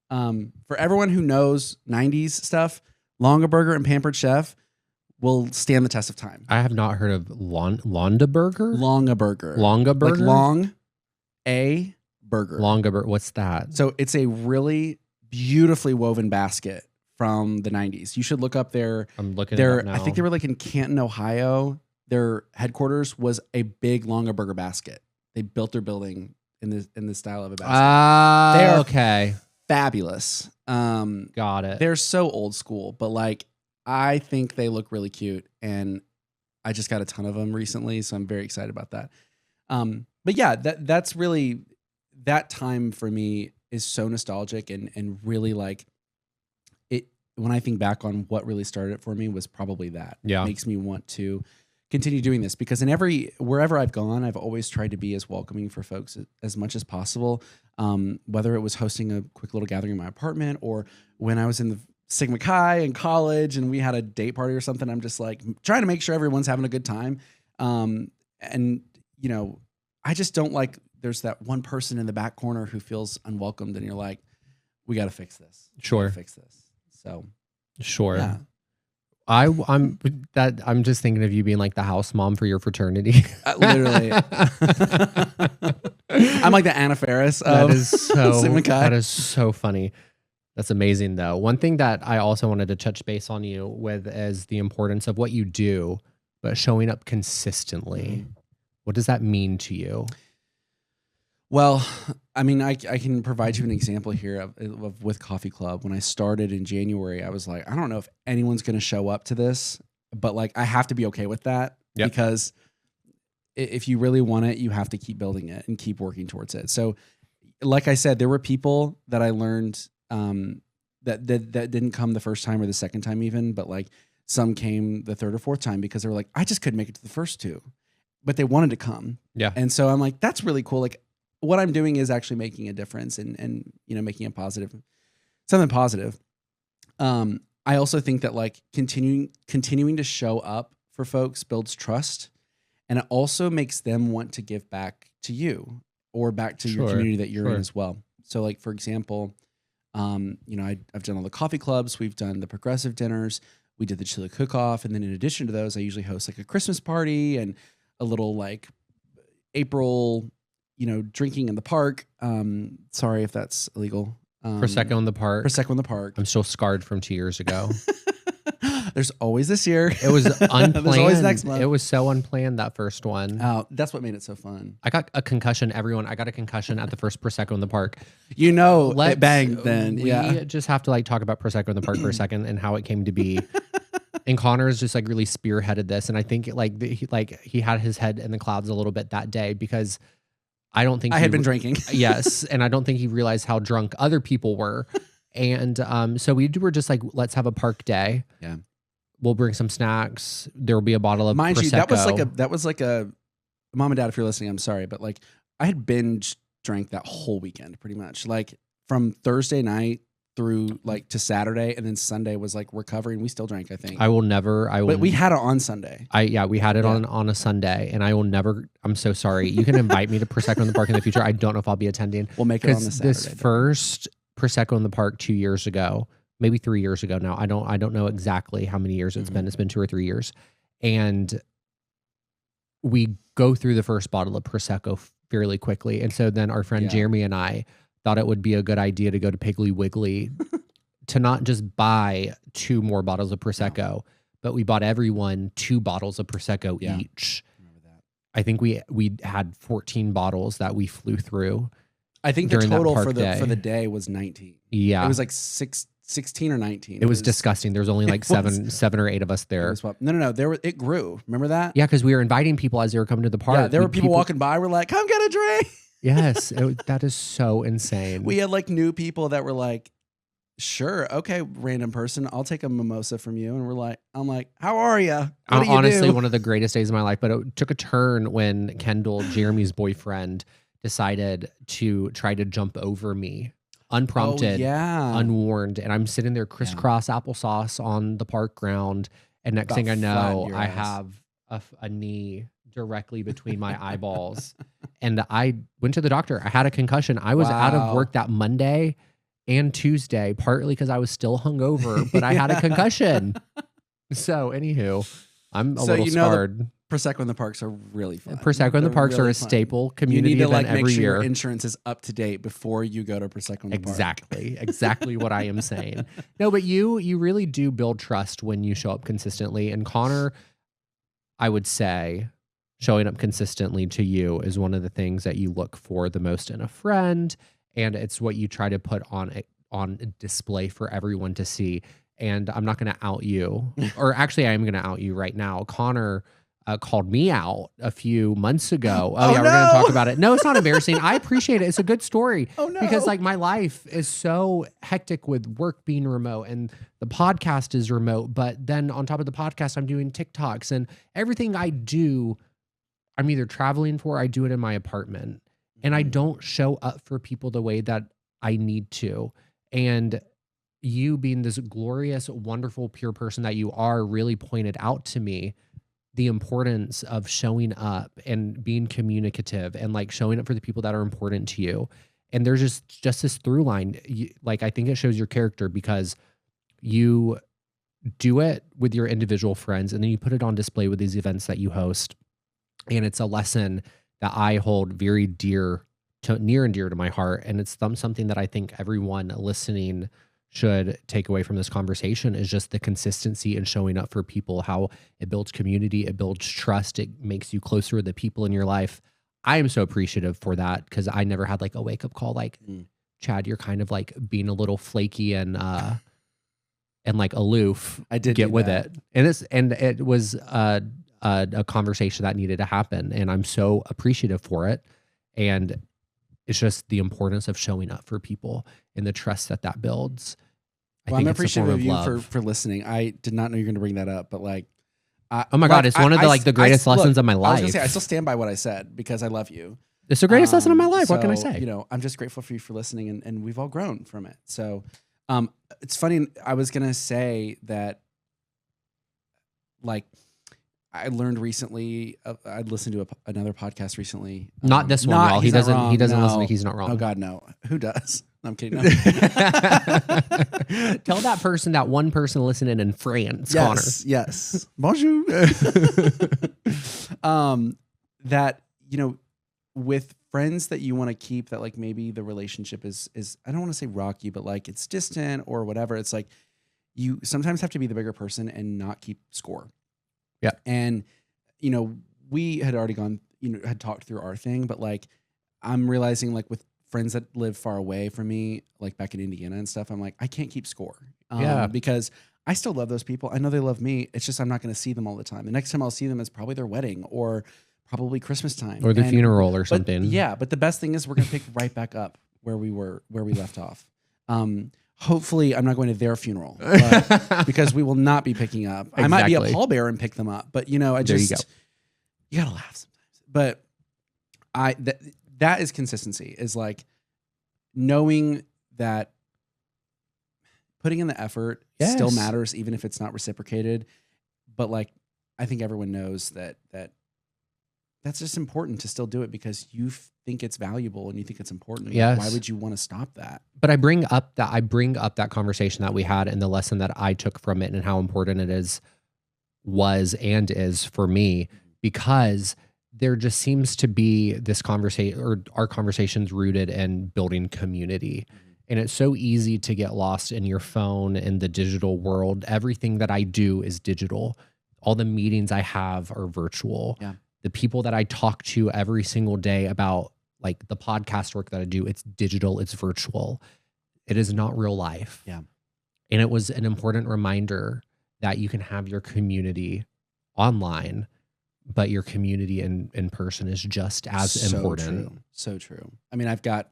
S2: For everyone who knows 90s stuff, Longaburger and Pampered Chef will stand the test of time.
S1: I have not heard of Longaburger.
S2: Longaburger.
S1: Longaburger?
S2: Like long a burger.
S1: Longaburger. What's that?
S2: So it's a really beautifully woven basket from the 90s. You should look up
S1: I'm looking it up now.
S2: I think they were like in Canton, Ohio. Their headquarters was a big Longaburger basket. They built their building in the style of a basket. They are
S1: okay.
S2: Fabulous.
S1: Got it.
S2: They're so old school, but like I think they look really cute, and I just got a ton of them recently, so I'm very excited about that. But yeah, that's really, that time for me is so nostalgic, and really like it. When I think back on what really started it for me, was probably that.
S1: Yeah.
S2: It makes me want to continue doing this, because wherever I've gone, I've always tried to be as welcoming for folks as much as possible. Whether it was hosting a quick little gathering in my apartment, or when I was in the Sigma Chi in college and we had a date party or something, I'm just like trying to make sure everyone's having a good time. And I just don't like, there's that one person in the back corner who feels unwelcomed, and you're like, we got to fix this.
S1: Sure.
S2: Fix this. So
S1: sure.
S2: Yeah.
S1: I'm just thinking of you being like the house mom for your fraternity.
S2: Literally. I'm like the Anna Faris of Sigma Chi.
S1: That is so funny. That's amazing, though. One thing that I also wanted to touch base on you with is the importance of what you do but showing up consistently. What does that mean to you?
S2: Well, I mean, I can provide you an example here of with Coffee Club. When I started in January, I was like, I don't know if anyone's going to show up to this, but like I have to be okay with that because if you really want it, you have to keep building it and keep working towards it. So like I said, there were people that I learned that didn't come the first time or the second time even, but like some came the third or fourth time because they were like, I just couldn't make it to the first two, but they wanted to come.
S1: Yeah.
S2: And so I'm like, that's really cool. Like what I'm doing is actually making a difference and you know, making a positive, something positive. I also think that like continuing to show up for folks builds trust, and it also makes them want to give back to you or back to your community that you're in as well. So like, for example, you know, I've done all the coffee clubs. We've done the progressive dinners. We did the chili cook-off. And then in addition to those, I usually host like a Christmas party and a little like April, you know, drinking in the park. Sorry if that's illegal.
S1: Prosecco in the park.
S2: Prosecco in the park.
S1: I'm still scarred from 2 years ago.
S2: There's always this year.
S1: It was unplanned.
S2: There's always next month.
S1: It was so unplanned, that first one.
S2: Oh, that's what made it so fun.
S1: I got a concussion. I got a concussion at the first Prosecco in the park.
S2: You know, it banged then.
S1: We just have to like talk about Prosecco in the park for a second and how it came to be. And Connor's just like really spearheaded this. And I think he had his head in the clouds a little bit that day because I don't think
S2: I had been drinking.
S1: Yes. And I don't think he realized how drunk other people were. And so we were just like, let's have a park day.
S2: Yeah.
S1: We'll bring some snacks. There will be a bottle of
S2: Mind
S1: Prosecco.
S2: you, that was like a mom and dad, if you're listening, I'm sorry, but like I had binge drank that whole weekend pretty much. Like from Thursday night through like to Saturday, and then Sunday was like recovering. We still drank, I think.
S1: But
S2: we had it on Sunday.
S1: We had it on a Sunday, and I will never. I'm so sorry. You can invite me to Prosecco in the Park in the future. I don't know if I'll be attending.
S2: We'll make it on the Saturday.
S1: This first Prosecco in the Park 2 years ago, maybe 3 years ago now. I don't know exactly how many years it's been. It's been 2 or 3 years, and we go through the first bottle of Prosecco fairly quickly, and so then our friend Jeremy and I thought it would be a good idea to go to Piggly Wiggly to not just buy 2 more bottles of Prosecco, but we bought everyone 2 bottles of Prosecco each.
S2: Remember that.
S1: I think we had 14 bottles that we flew through.
S2: I think the total for the day was 19.
S1: Yeah.
S2: It was like 16 or 19.
S1: It was disgusting. There was only like seven or 8 of us there.
S2: No. It grew. Remember that?
S1: Yeah, because we were inviting people as they were coming to the park.
S2: Yeah, there were people walking by. We're like, come get a drink.
S1: Yes, that is so insane.
S2: We had like new people that were like, sure, okay, random person, I'll take a mimosa from you. And I'm like, how are you?
S1: Honestly, one of the greatest days of my life, but it took a turn when Kendall, Jeremy's boyfriend, decided to try to jump over me unprompted, unwarned. And I'm sitting there crisscross applesauce on the park ground. And next thing I know, I have a knee directly between my eyeballs. And I went to the doctor. I had a concussion. I was out of work that Monday and Tuesday, partly because I was still hungover, but I had a concussion. So anywho, I'm a little scarred.
S2: Prosecco in the parks are really fun.
S1: Prosecco in the parks really are a staple community event every year. You need to make sure
S2: your insurance is up to date before you go to Prosecco in the park.
S1: Exactly what I am saying. No, but you really do build trust when you show up consistently. And Connor, I would say, showing up consistently to you is one of the things that you look for the most in a friend, and it's what you try to put on display for everyone to see. And I'm not going to out you, or actually I am going to out you right now. Connor called me out a few months ago. We're going to talk about it. No, it's not embarrassing. I appreciate it. It's a good story.
S2: Oh no.
S1: Because like my life is so hectic with work being remote and the podcast is remote. But then on top of the podcast, I'm doing TikToks, and everything I do, I'm either traveling for, I do it in my apartment, and I don't show up for people the way that I need to. And you being this glorious, wonderful, pure person that you are really pointed out to me the importance of showing up and being communicative and like showing up for the people that are important to you. And there's just this through line. Like, I think it shows your character because you do it with your individual friends and then you put it on display with these events that you host. And it's a lesson that I hold very near and dear to my heart. And it's something that I think everyone listening should take away from this conversation is just the consistency and showing up for people, how it builds community, it builds trust, it makes you closer with the people in your life. I am so appreciative for that because I never had like a wake up call like, Chad, you're kind of like being a little flaky and like aloof.
S2: I did
S1: get with it. And it was a conversation that needed to happen. And I'm so appreciative for it. And it's just the importance of showing up for people and the trust that builds.
S2: Well, I'm appreciative of you for listening. I did not know you were going to bring that up, but like,
S1: oh my God, it's one of the greatest lessons of my life.
S2: I was gonna say, I still stand by what I said because I love you.
S1: It's the greatest lesson of my life. What can I say?
S2: You know, I'm just grateful for you for listening, and we've all grown from it. So, it's funny. I was gonna say that, like, I learned recently. I listened to another podcast recently.
S1: Not this one, y'all. He doesn't. He doesn't listen. He's not wrong.
S2: Oh God, no. Who does? I'm kidding. No.
S1: Tell that person, that one person listening in France, Connor.
S2: Yes. Bonjour. That, you know, with friends that you want to keep, that like maybe the relationship is I don't want to say rocky, but like it's distant or whatever. It's like you sometimes have to be the bigger person and not keep score.
S1: Yeah.
S2: And, you know, we had already had talked through our thing, but like I'm realizing like with friends that live far away from me, like back in Indiana and stuff, I'm like, I can't keep score. Because I still love those people. I know they love me. It's just I'm not going to see them all the time. The next time I'll see them is probably their wedding or probably Christmas time.
S1: Or their funeral or something.
S2: Yeah, but the best thing is we're going to pick right back up where we left off. Hopefully I'm not going to their funeral because we will not be picking up. Exactly. I might be a pallbearer and pick them up, but you know, you gotta laugh sometimes. But that is consistency, is like knowing that putting in the effort still matters, even if it's not reciprocated. But like, I think everyone knows that's just important to still do it because you think it's valuable and you think it's important.
S1: Yes.
S2: Why would you want to stop that?
S1: But I bring up that conversation that we had and the lesson that I took from it and how important it was and is for me, because there just seems to be this conversation, or our conversations rooted in building community. And it's so easy to get lost in your phone in the digital world. Everything that I do is digital. All the meetings I have are virtual.
S2: Yeah.
S1: The people that I talk to every single day about like the podcast work that I do, it's digital, it's virtual. It is not real life.
S2: Yeah. And
S1: it was an important reminder that you can have your community online, but your community in person is just as important.
S2: True. So true. I mean, I've got,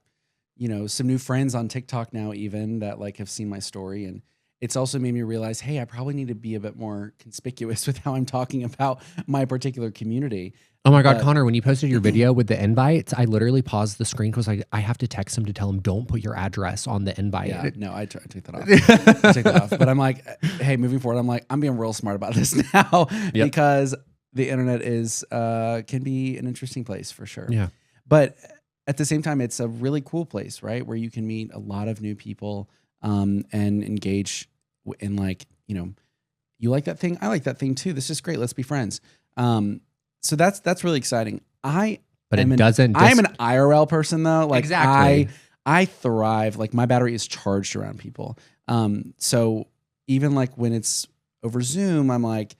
S2: you know, some new friends on TikTok now even that like have seen my story, and it's also made me realize, hey, I probably need to be a bit more conspicuous with how I'm talking about my particular community.
S1: Oh my God, Connor, when you posted your video with the invites, I literally paused the screen because I have to text him to tell him, don't put your address on the invite.
S2: Yeah, no, I take that off. I take that off. But I'm like, hey, moving forward, I'm being real smart about this now because the internet can be an interesting place for sure.
S1: Yeah.
S2: But at the same time, it's a really cool place, right? Where you can meet a lot of new people and engage in, like, you know, you like that thing, I like that thing too. This is great. Let's be friends. So that's really exciting. I am an IRL person though. Like, exactly. I thrive. Like, my battery is charged around people. So even like when it's over Zoom, I'm like,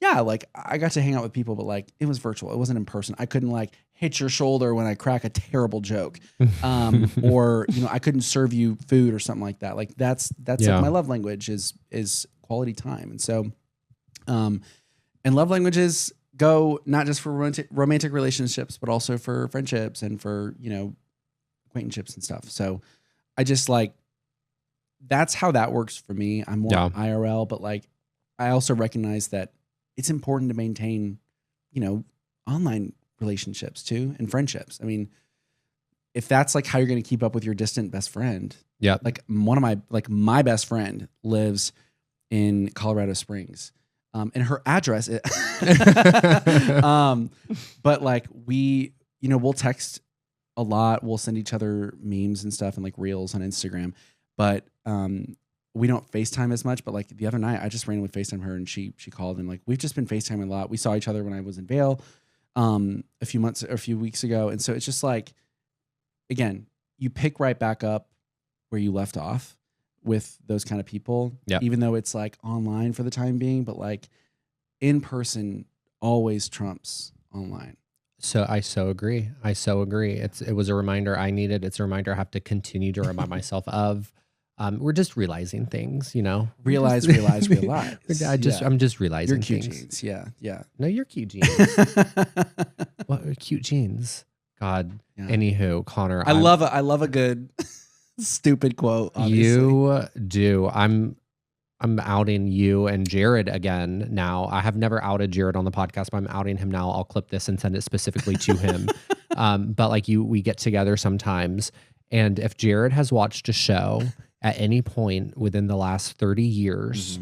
S2: yeah, like I got to hang out with people, but like it was virtual. It wasn't in person. I couldn't like hit your shoulder when I crack a terrible joke. Or, you know, I couldn't serve you food or something like that. Like that's like my love language is quality time. And so, and love languages go not just for romantic relationships, but also for friendships and for, you know, acquaintanceships and stuff. So I just like, that's how that works for me. I'm more IRL, but like, I also recognize that it's important to maintain, you know, online relationships too and friendships. I mean, if that's like how you're going to keep up with your distant best friend.
S1: Yeah.
S2: Like my best friend lives in Colorado Springs. And her address, but like we, you know, we'll text a lot. We'll send each other memes and stuff and like reels on Instagram, but, we don't FaceTime as much. But like the other night I just randomly FaceTime her and she called, and like, we've just been FaceTiming a lot. We saw each other when I was in Vail, a few weeks ago. And so it's just like, again, you pick right back up where you left off with those kind of people, even though it's like online for the time being, but like in person always trumps online.
S1: So I so agree. It was a reminder I needed. It's a reminder I have to continue to remind myself of. We're just realizing things, you know.
S2: Realize.
S1: I'm just realizing
S2: your cute
S1: things.
S2: jeans. Yeah.
S1: No, you're cute jeans. What cute jeans? God. Yeah. Anywho, Connor,
S2: I love a good stupid quote. Obviously.
S1: You do. I'm outing you and Jared again now. I have never outed Jared on the podcast, but I'm outing him now. I'll clip this and send it specifically to him. But like we get together sometimes, and if Jared has watched a show at any point within the last 30 years,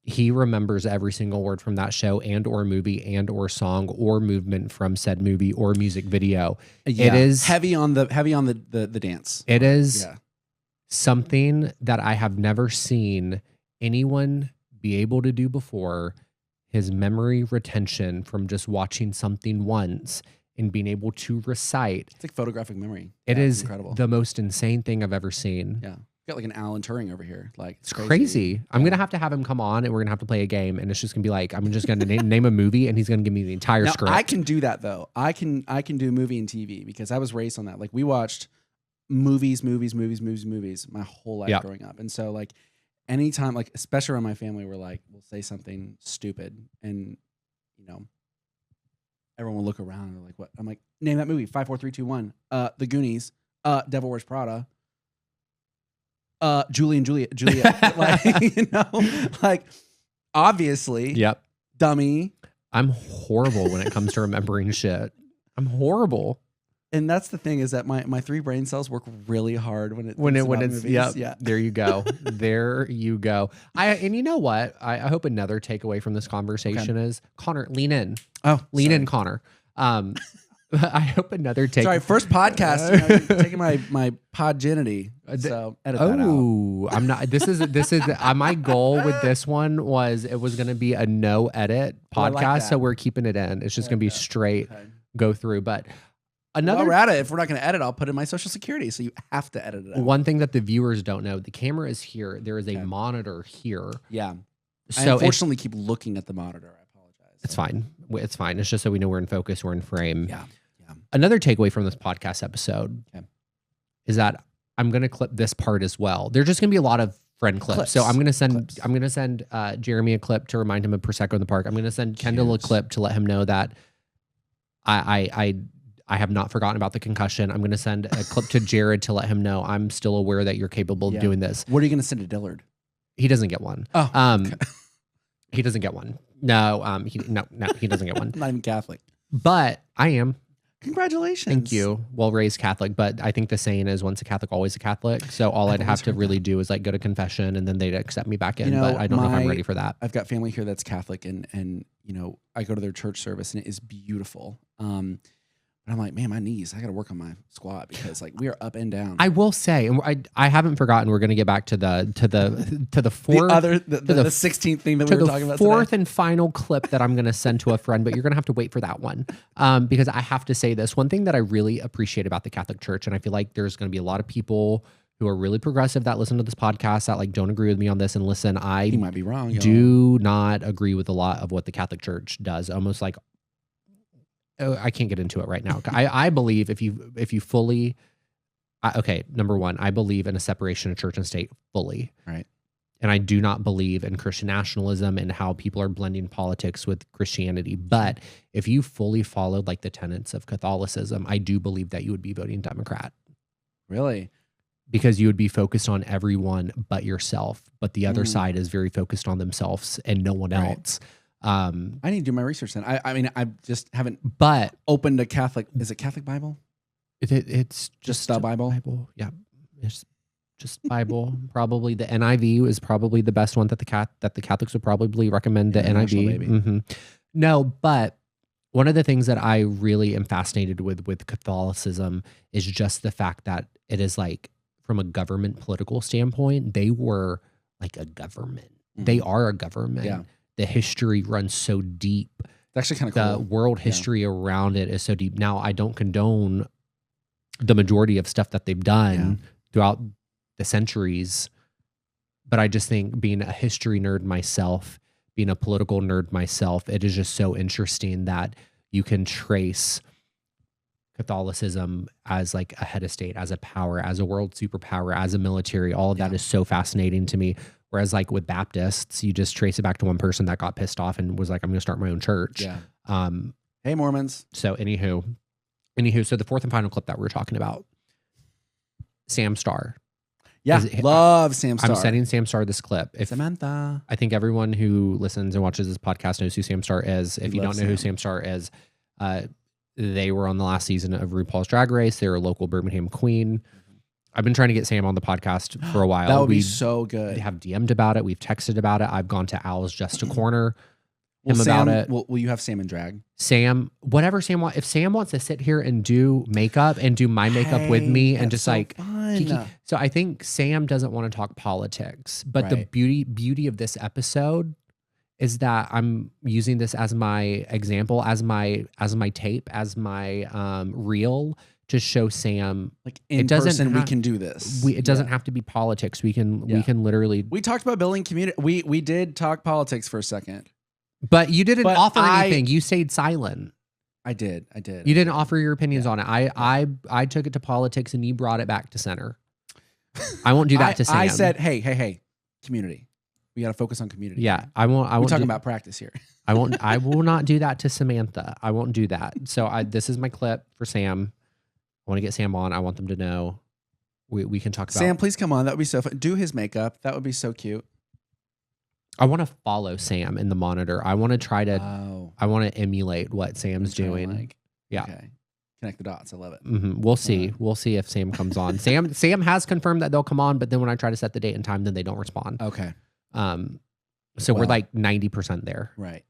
S1: he remembers every single word from that show and or movie and or song or movement from said movie or music video.
S2: Yeah. It is heavy on the dance.
S1: It is something that I have never seen anyone be able to do before. His memory retention from just watching something once and being able to recite.
S2: It's like photographic memory.
S1: It is incredible. The most insane thing I've ever seen.
S2: Yeah. Got like an Alan Turing over here. Like
S1: it's crazy. I'm going to have him come on and we're going to have to play a game, and it's just going to be like, I'm just going to name a movie and he's going to give me the entire script.
S2: I can do that though. I can do movie and TV because I was raised on that. Like we watched movies my whole life growing up. And so like anytime, like especially around my family, we're like, we'll say something stupid and you know, everyone will look around and they're like, what? I'm like, name that movie. 5, 4, 3, 2, 1. The Goonies. Devil Wears Prada. Julie and Juliet. Like, you know, like obviously.
S1: Yep.
S2: Dummy.
S1: I'm horrible when it comes to remembering shit. I'm horrible.
S2: And that's the thing is that my 3 brain cells work really hard when it's movies.
S1: Yeah. There you go. There you go. And you know what? I hope another takeaway from this conversation is Connor, lean in. Lean in, Connor. I hope another takeaway.
S2: Sorry, first podcast. You know, taking my podginity. So edit that out.
S1: Oh, I'm not. This is my goal with this one was it was going to be a no edit podcast, so we're keeping it in. It's just going to be straight go through, but.
S2: While we're at it, if we're not going to edit, I'll put in my social security. So you have to edit it out.
S1: One thing that the viewers don't know, the camera is here. There is a monitor here.
S2: Yeah. So I unfortunately keep looking at the monitor. I apologize.
S1: It's fine. It's fine. It's just so we know we're in focus, we're in frame.
S2: Yeah.
S1: Another takeaway from this podcast episode is that I'm going to clip this part as well. There's just going to be a lot of friend clips. So I'm going to send Jeremy a clip to remind him of Prosecco in the park. I'm going to send Kendall a clip to let him know that I have not forgotten about the concussion. I'm going to send a clip to Jared to let him know I'm still aware that you're capable of doing this.
S2: What are you going to send to Dillard?
S1: He doesn't get one.
S2: Okay.
S1: He doesn't get one. No, he doesn't get one.
S2: Not even Catholic.
S1: But I am.
S2: Congratulations.
S1: Thank you. Well raised Catholic, but I think the saying is once a Catholic, always a Catholic. So all I'd have to really do is like go to confession and then they'd accept me back in. You know, but I don't know if I'm ready for that.
S2: I've got family here that's Catholic and you know, I go to their church service and it is beautiful. But I'm like, man, my knees, I got to work on my squat because like we are up and down.
S1: I will say, and I haven't forgotten, we're going to get back to the fourth,
S2: the 16th thing that we were talking about
S1: fourth
S2: today.
S1: And final clip that I'm going to send to a friend, but you're going to have to wait for that one. Because I have to say this, one thing that I really appreciate about the Catholic Church, and I feel like there's going to be a lot of people who are really progressive that listen to this podcast that like don't agree with me on this. And listen,
S2: you might be wrong.
S1: Do not agree with a lot of what the Catholic Church does. Almost like, I can't get into it right now. I believe if you fully, number one, I believe in a separation of church and state fully.
S2: Right.
S1: And I do not believe in Christian nationalism and how people are blending politics with Christianity. But if you fully followed like the tenets of Catholicism, I do believe that you would be voting Democrat.
S2: Really?
S1: Because you would be focused on everyone but yourself. But the other side is very focused on themselves and no one else.
S2: I need to do my research then. I mean, I just haven't opened a Catholic. Is it Catholic Bible?
S1: It's just
S2: the Bible.
S1: Yeah, it's just Bible. Probably the NIV is probably the best one that the Catholics would probably recommend. The NIV. Mm-hmm. No, but one of the things that I really am fascinated with Catholicism is just the fact that it is like from a government political standpoint, they were like a government. Mm-hmm. They are a government.
S2: Yeah.
S1: The history runs so deep.
S2: It's actually kind of cool.
S1: The world history around it is so deep. Now, I don't condone the majority of stuff that they've done throughout the centuries But I just think being a history nerd myself, being a political nerd myself, it is just so interesting that you can trace Catholicism as like a head of state, as a power, as a world superpower, as a military. All of that is so fascinating to me. Whereas like with Baptists, you just trace it back to one person that got pissed off and was like, I'm going to start my own church.
S2: Yeah. Hey, Mormons.
S1: So anywho, so the fourth and final clip that we were talking about, Sam Starr.
S2: Yeah, love Sam Starr.
S1: I'm sending Sam Starr this clip.
S2: Samantha.
S1: I think everyone who listens and watches this podcast knows who Sam Starr is. If you don't know who Sam Starr is, they were on the last season of RuPaul's Drag Race. They were a local Birmingham queen. I've been trying to get Sam on the podcast for a while.
S2: That would be so good.
S1: We have DM'd about it. We've texted about it. I've gone to Al's just to corner him about it.
S2: Will you have Sam in drag?
S1: Sam, whatever Sam wants. If Sam wants to sit here and do makeup and do my makeup with me and just like kiki. So I think Sam doesn't want to talk politics, but the beauty of this episode is that I'm using this as my example, as my tape, as my reel to show Sam
S2: like in person we can do this.
S1: It doesn't have to be politics. We can literally.
S2: We talked about building community. We did talk politics for a second.
S1: But you didn't offer anything. You stayed silent.
S2: I did.
S1: You didn't offer your opinions on it. I took it to politics and you brought it back to center. I won't do that to Sam.
S2: I said, hey, community. We got to focus on community.
S1: Yeah, I won't.
S2: We're talking about practice here.
S1: I won't. I will not do that to Samantha. I won't do that. So this is my clip for Sam. I want to get Sam on. I want them to know. We can talk about
S2: Sam. Please come on. That would be so fun. Do his makeup. That would be so cute.
S1: I want to follow Sam in the monitor. I want to try to. I want to emulate what Sam's doing. Yeah. Okay.
S2: Connect the dots. I love it.
S1: We'll see. Right. We'll see if Sam comes on. Sam has confirmed that they'll come on, but then when I try to set the date and time, then they don't respond.
S2: Okay.
S1: So we're like 90% there.
S2: Right.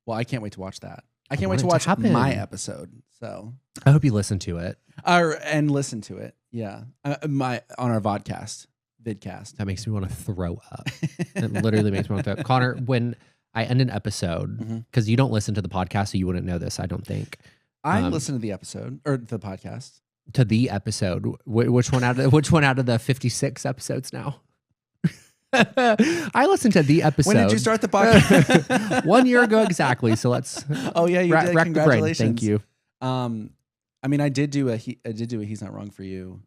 S2: Well, I can't wait to watch that. I can't wait to watch my episode. So
S1: I hope you listen to it.
S2: And listen to it. Yeah. On our vidcast.
S1: That makes me want to throw up. It literally makes me want to throw up. Connor, when I end an episode, because you don't listen to the podcast, so you wouldn't know this, I don't think.
S2: I listen to the episode or the podcast.
S1: To the episode. Which one out of the 56 episodes now? I listened to the episode.
S2: When did you start the podcast?
S1: 1 year ago exactly. So let's.
S2: Oh yeah, you did. Congratulations.
S1: Thank you.
S2: I mean, I did do a He's Not Wrong for You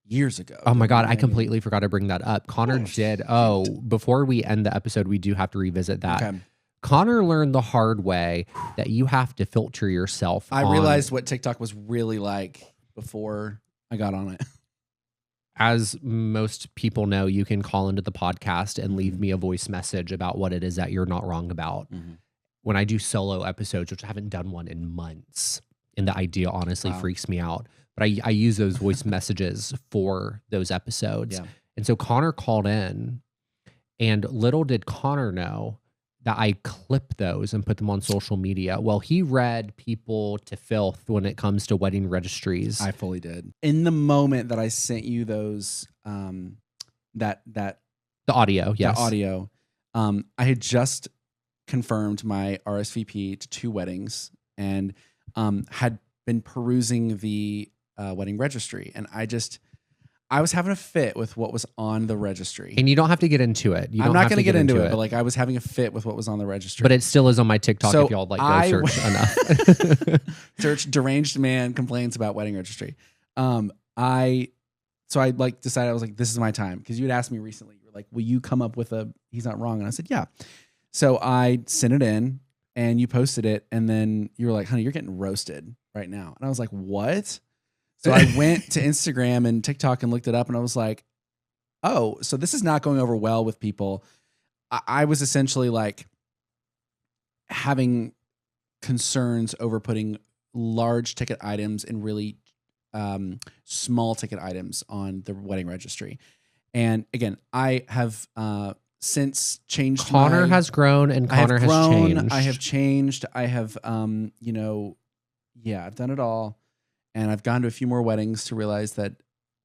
S2: years ago.
S1: Oh my God, I completely forgot to bring that up. Connor did. Oh, before we end the episode, we do have to revisit that. Okay. Connor learned the hard way that you have to filter yourself.
S2: I realized what TikTok was really like before I got on it.
S1: As most people know, you can call into the podcast and leave me a voice message about what it is that you're not wrong about. When I do solo episodes, which I haven't done one in months, and the idea honestly freaks me out. But I use those voice messages for those episodes. Yeah. And so Connor called in, and little did Connor know that I clip those and put them on social media. Well, he read people to filth when it comes to wedding registries.
S2: I fully did. In the moment that I sent you those, the
S1: audio, yes.
S2: The audio, I had just confirmed my RSVP to 2 weddings and had been perusing the wedding registry. And I was having a fit with what was on the registry.
S1: And you don't have to get into it.
S2: I'm not going to get into it, but like I was having a fit with what was on the registry.
S1: But it still is on my TikTok if y'all like go search enough.
S2: Search deranged man complains about wedding registry. I like decided, I was like, this is my time. Because you had asked me recently, you were like, will you come up with a He's Not Wrong? And I said, yeah. So I sent it in and you posted it. And then you were like, honey, you're getting roasted right now. And I was like, what? So I went to Instagram and TikTok and looked it up, and I was like, oh, so this is not going over well with people. I was essentially like having concerns over putting large ticket items and really small ticket items on the wedding registry. And again, I have since changed.
S1: Connor has grown and Connor has changed.
S2: I have changed. I have, I've done it all. And I've gone to a few more weddings to realize that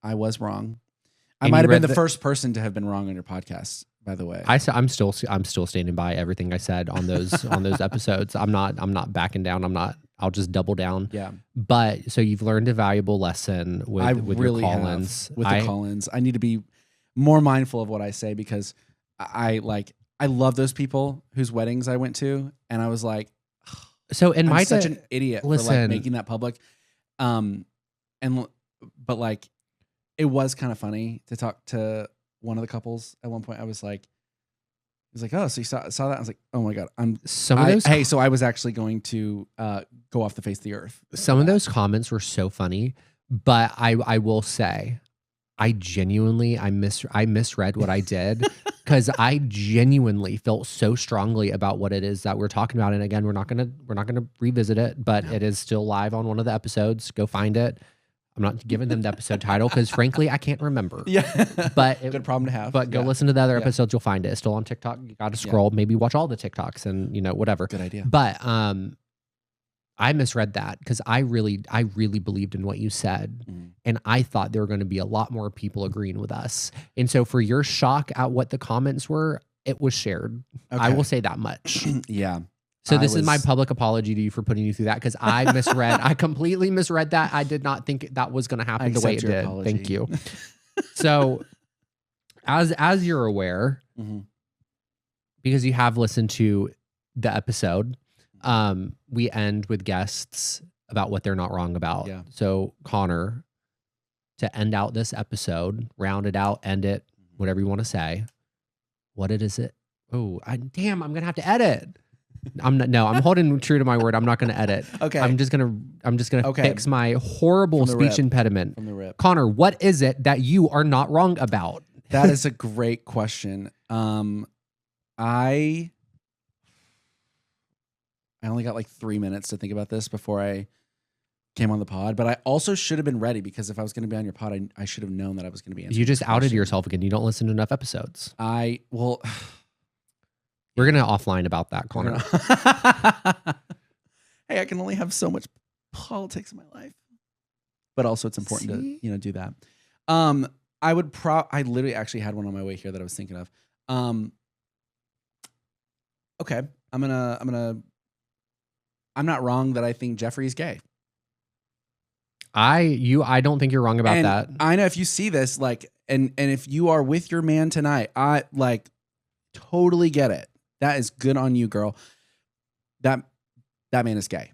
S2: I was wrong. I might have been the first person to have been wrong on your podcast, by the way.
S1: I'm still standing by everything I said on those episodes. I'm not backing down. I'll just double down.
S2: Yeah.
S1: But so you've learned a valuable lesson with your call-ins.
S2: With the call-ins. I need to be more mindful of what I say because I love those people whose weddings I went to, and I was like,
S1: so in
S2: I'm such an idiot for like
S1: listen.
S2: making that public. But like, it was kind of funny to talk to one of the couples at one point. I was like, he's like, oh, so you saw that? I was like, oh my God, hey, so I was actually going to go off the face of the earth.
S1: Some of those comments were so funny, but I will say, I misread what I did because I genuinely felt so strongly about what it is that we're talking about. And again, we're not gonna revisit it, but it is still live on one of the episodes. Go find it. I'm not giving them the episode title because frankly, I can't remember.
S2: Yeah,
S1: but
S2: good problem to have.
S1: But go listen to the other episodes. You'll find it. It's still on TikTok. You got to scroll. Maybe watch all the TikToks and whatever.
S2: Good idea.
S1: But I misread that because I really believed in what you said. And I thought there were going to be a lot more people agreeing with us. And so for your shock at what the comments were, it was shared. Okay. I will say that much.
S2: Yeah.
S1: So this is my public apology to you for putting you through that because I misread. I completely misread that. I did not think that was going to happen the way it did.
S2: Apology.
S1: Thank you. So as you're aware, because you have listened to the episode, we end with guests about what they're not wrong about.
S2: Yeah.
S1: So Connor, to end out this episode, round it out, end it, whatever you want to say. What is it? Oh, I'm gonna have to edit. I'm holding true to my word. I'm not gonna edit.
S2: Okay.
S1: I'm just gonna fix my horrible speech impediment.
S2: From the rip.
S1: Connor, what is it that you are not wrong about?
S2: That is a great question. I only got like 3 minutes to think about this before I came on the pod, but I also should have been ready because if I was going to be on your pod, I should have known that I was going to be answering.
S1: You just outed yourself again. You don't listen to enough episodes.
S2: We're
S1: going to offline about that, Connor.
S2: Hey, I can only have so much politics in my life, but also it's important to, do that. I literally actually had one on my way here that I was thinking of. Okay. I'm not wrong that I think Jeffrey's gay.
S1: I don't think you're wrong about that.
S2: I know if you see this, like, and if you are with your man tonight, I like totally get it. That is good on you, girl. That man is gay.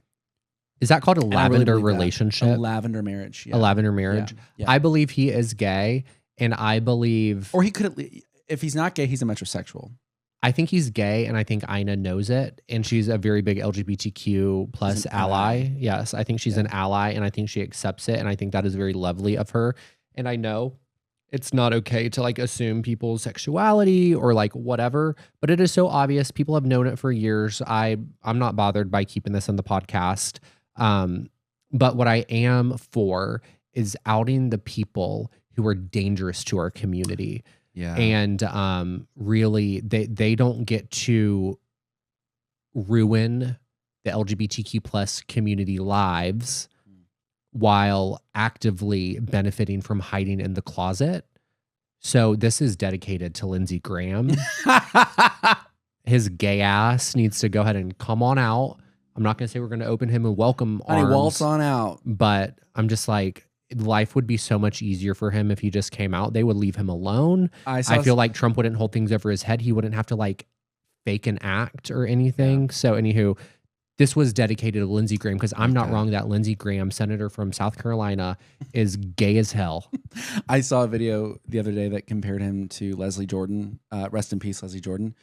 S1: Is that called a lavender relationship?
S2: A lavender marriage. Yeah.
S1: A lavender marriage. Yeah. I believe he is gay, and I believe,
S2: or he could. If he's not gay, he's a metrosexual.
S1: I think he's gay, and I think Ina knows it, and she's a very big LGBTQ plus ally. Yes, I think she's an ally, and I think she accepts it, and I think that is very lovely of her. And I know it's not okay to like assume people's sexuality or like whatever, but it is so obvious. People have known it for years. I'm not bothered by keeping this on the podcast. But what I am for is outing the people who are dangerous to our community.
S2: Yeah.
S1: And really, they don't get to ruin the LGBTQ plus community lives while actively benefiting from hiding in the closet. So this is dedicated to Lindsey Graham. His gay ass needs to go ahead and come on out. I'm not going to say we're going to open him and welcome arms.
S2: Waltz on out.
S1: But I'm just like, life would be so much easier for him if he just came out. They would leave him alone. I feel like Trump wouldn't hold things over his head. He wouldn't have to like fake an act or anything. Yeah. So anywho, this was dedicated to Lindsey Graham because I'm not wrong that Lindsey Graham, senator from South Carolina, is gay as hell.
S2: I saw a video the other day that compared him to Leslie Jordan. Rest in peace, Leslie Jordan.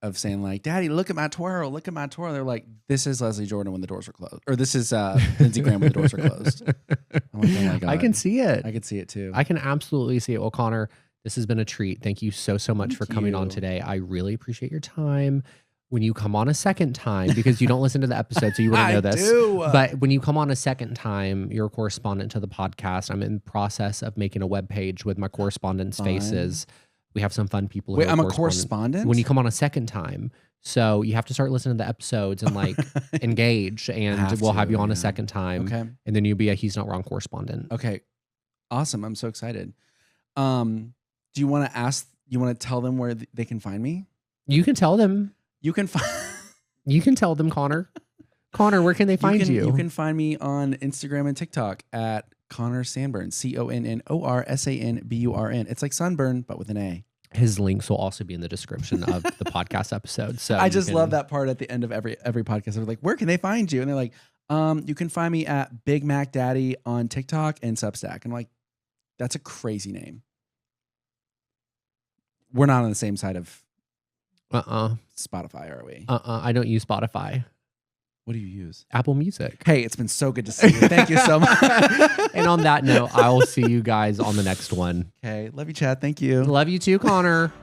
S2: Of saying like, Daddy, look at my twirl, look at my twirl. They're like, this is Leslie Jordan when the doors are closed. Or this is Lindsey Graham when the doors are closed. I'm like, oh my God.
S1: I can see it.
S2: I can see it too.
S1: I can absolutely see it. Well, Connor, this has been a treat. Thank you so much for coming on today. I really appreciate your time. When you come on a second time, because you don't listen to the episode, so you wouldn't know this. I do. But when you come on a second time, you're a correspondent to the podcast. I'm in the process of making a webpage with my correspondents' faces. We have some fun people.
S2: Wait, I'm a correspondent?
S1: When you come on a second time. So you have to start listening to the episodes and like engage, and we'll have you on a second time.
S2: Okay.
S1: And then you'll be a He's Not Wrong correspondent.
S2: Okay. Awesome. I'm so excited. Do you want to tell them where they can find me?
S1: You can tell them.
S2: You can tell them,
S1: Connor. Connor, where can they find you?
S2: You can find me on Instagram and TikTok at Connor Sanburn, ConnorSanburn. It's like sunburn, but with an A.
S1: His links will also be in the description of the podcast episode. So
S2: I just love that part at the end of every podcast. They're like, where can they find you? And they're like, you can find me at Big Mac Daddy on TikTok and Substack. I'm like, that's a crazy name. We're not on the same side of Spotify, are we?
S1: I don't use Spotify.
S2: What do you use?
S1: Apple Music.
S2: Hey, it's been so good to see you. Thank you so much.
S1: And on that note, I will see you guys on the next one.
S2: Okay. Love you, Chad. Thank you.
S1: Love you too, Connor.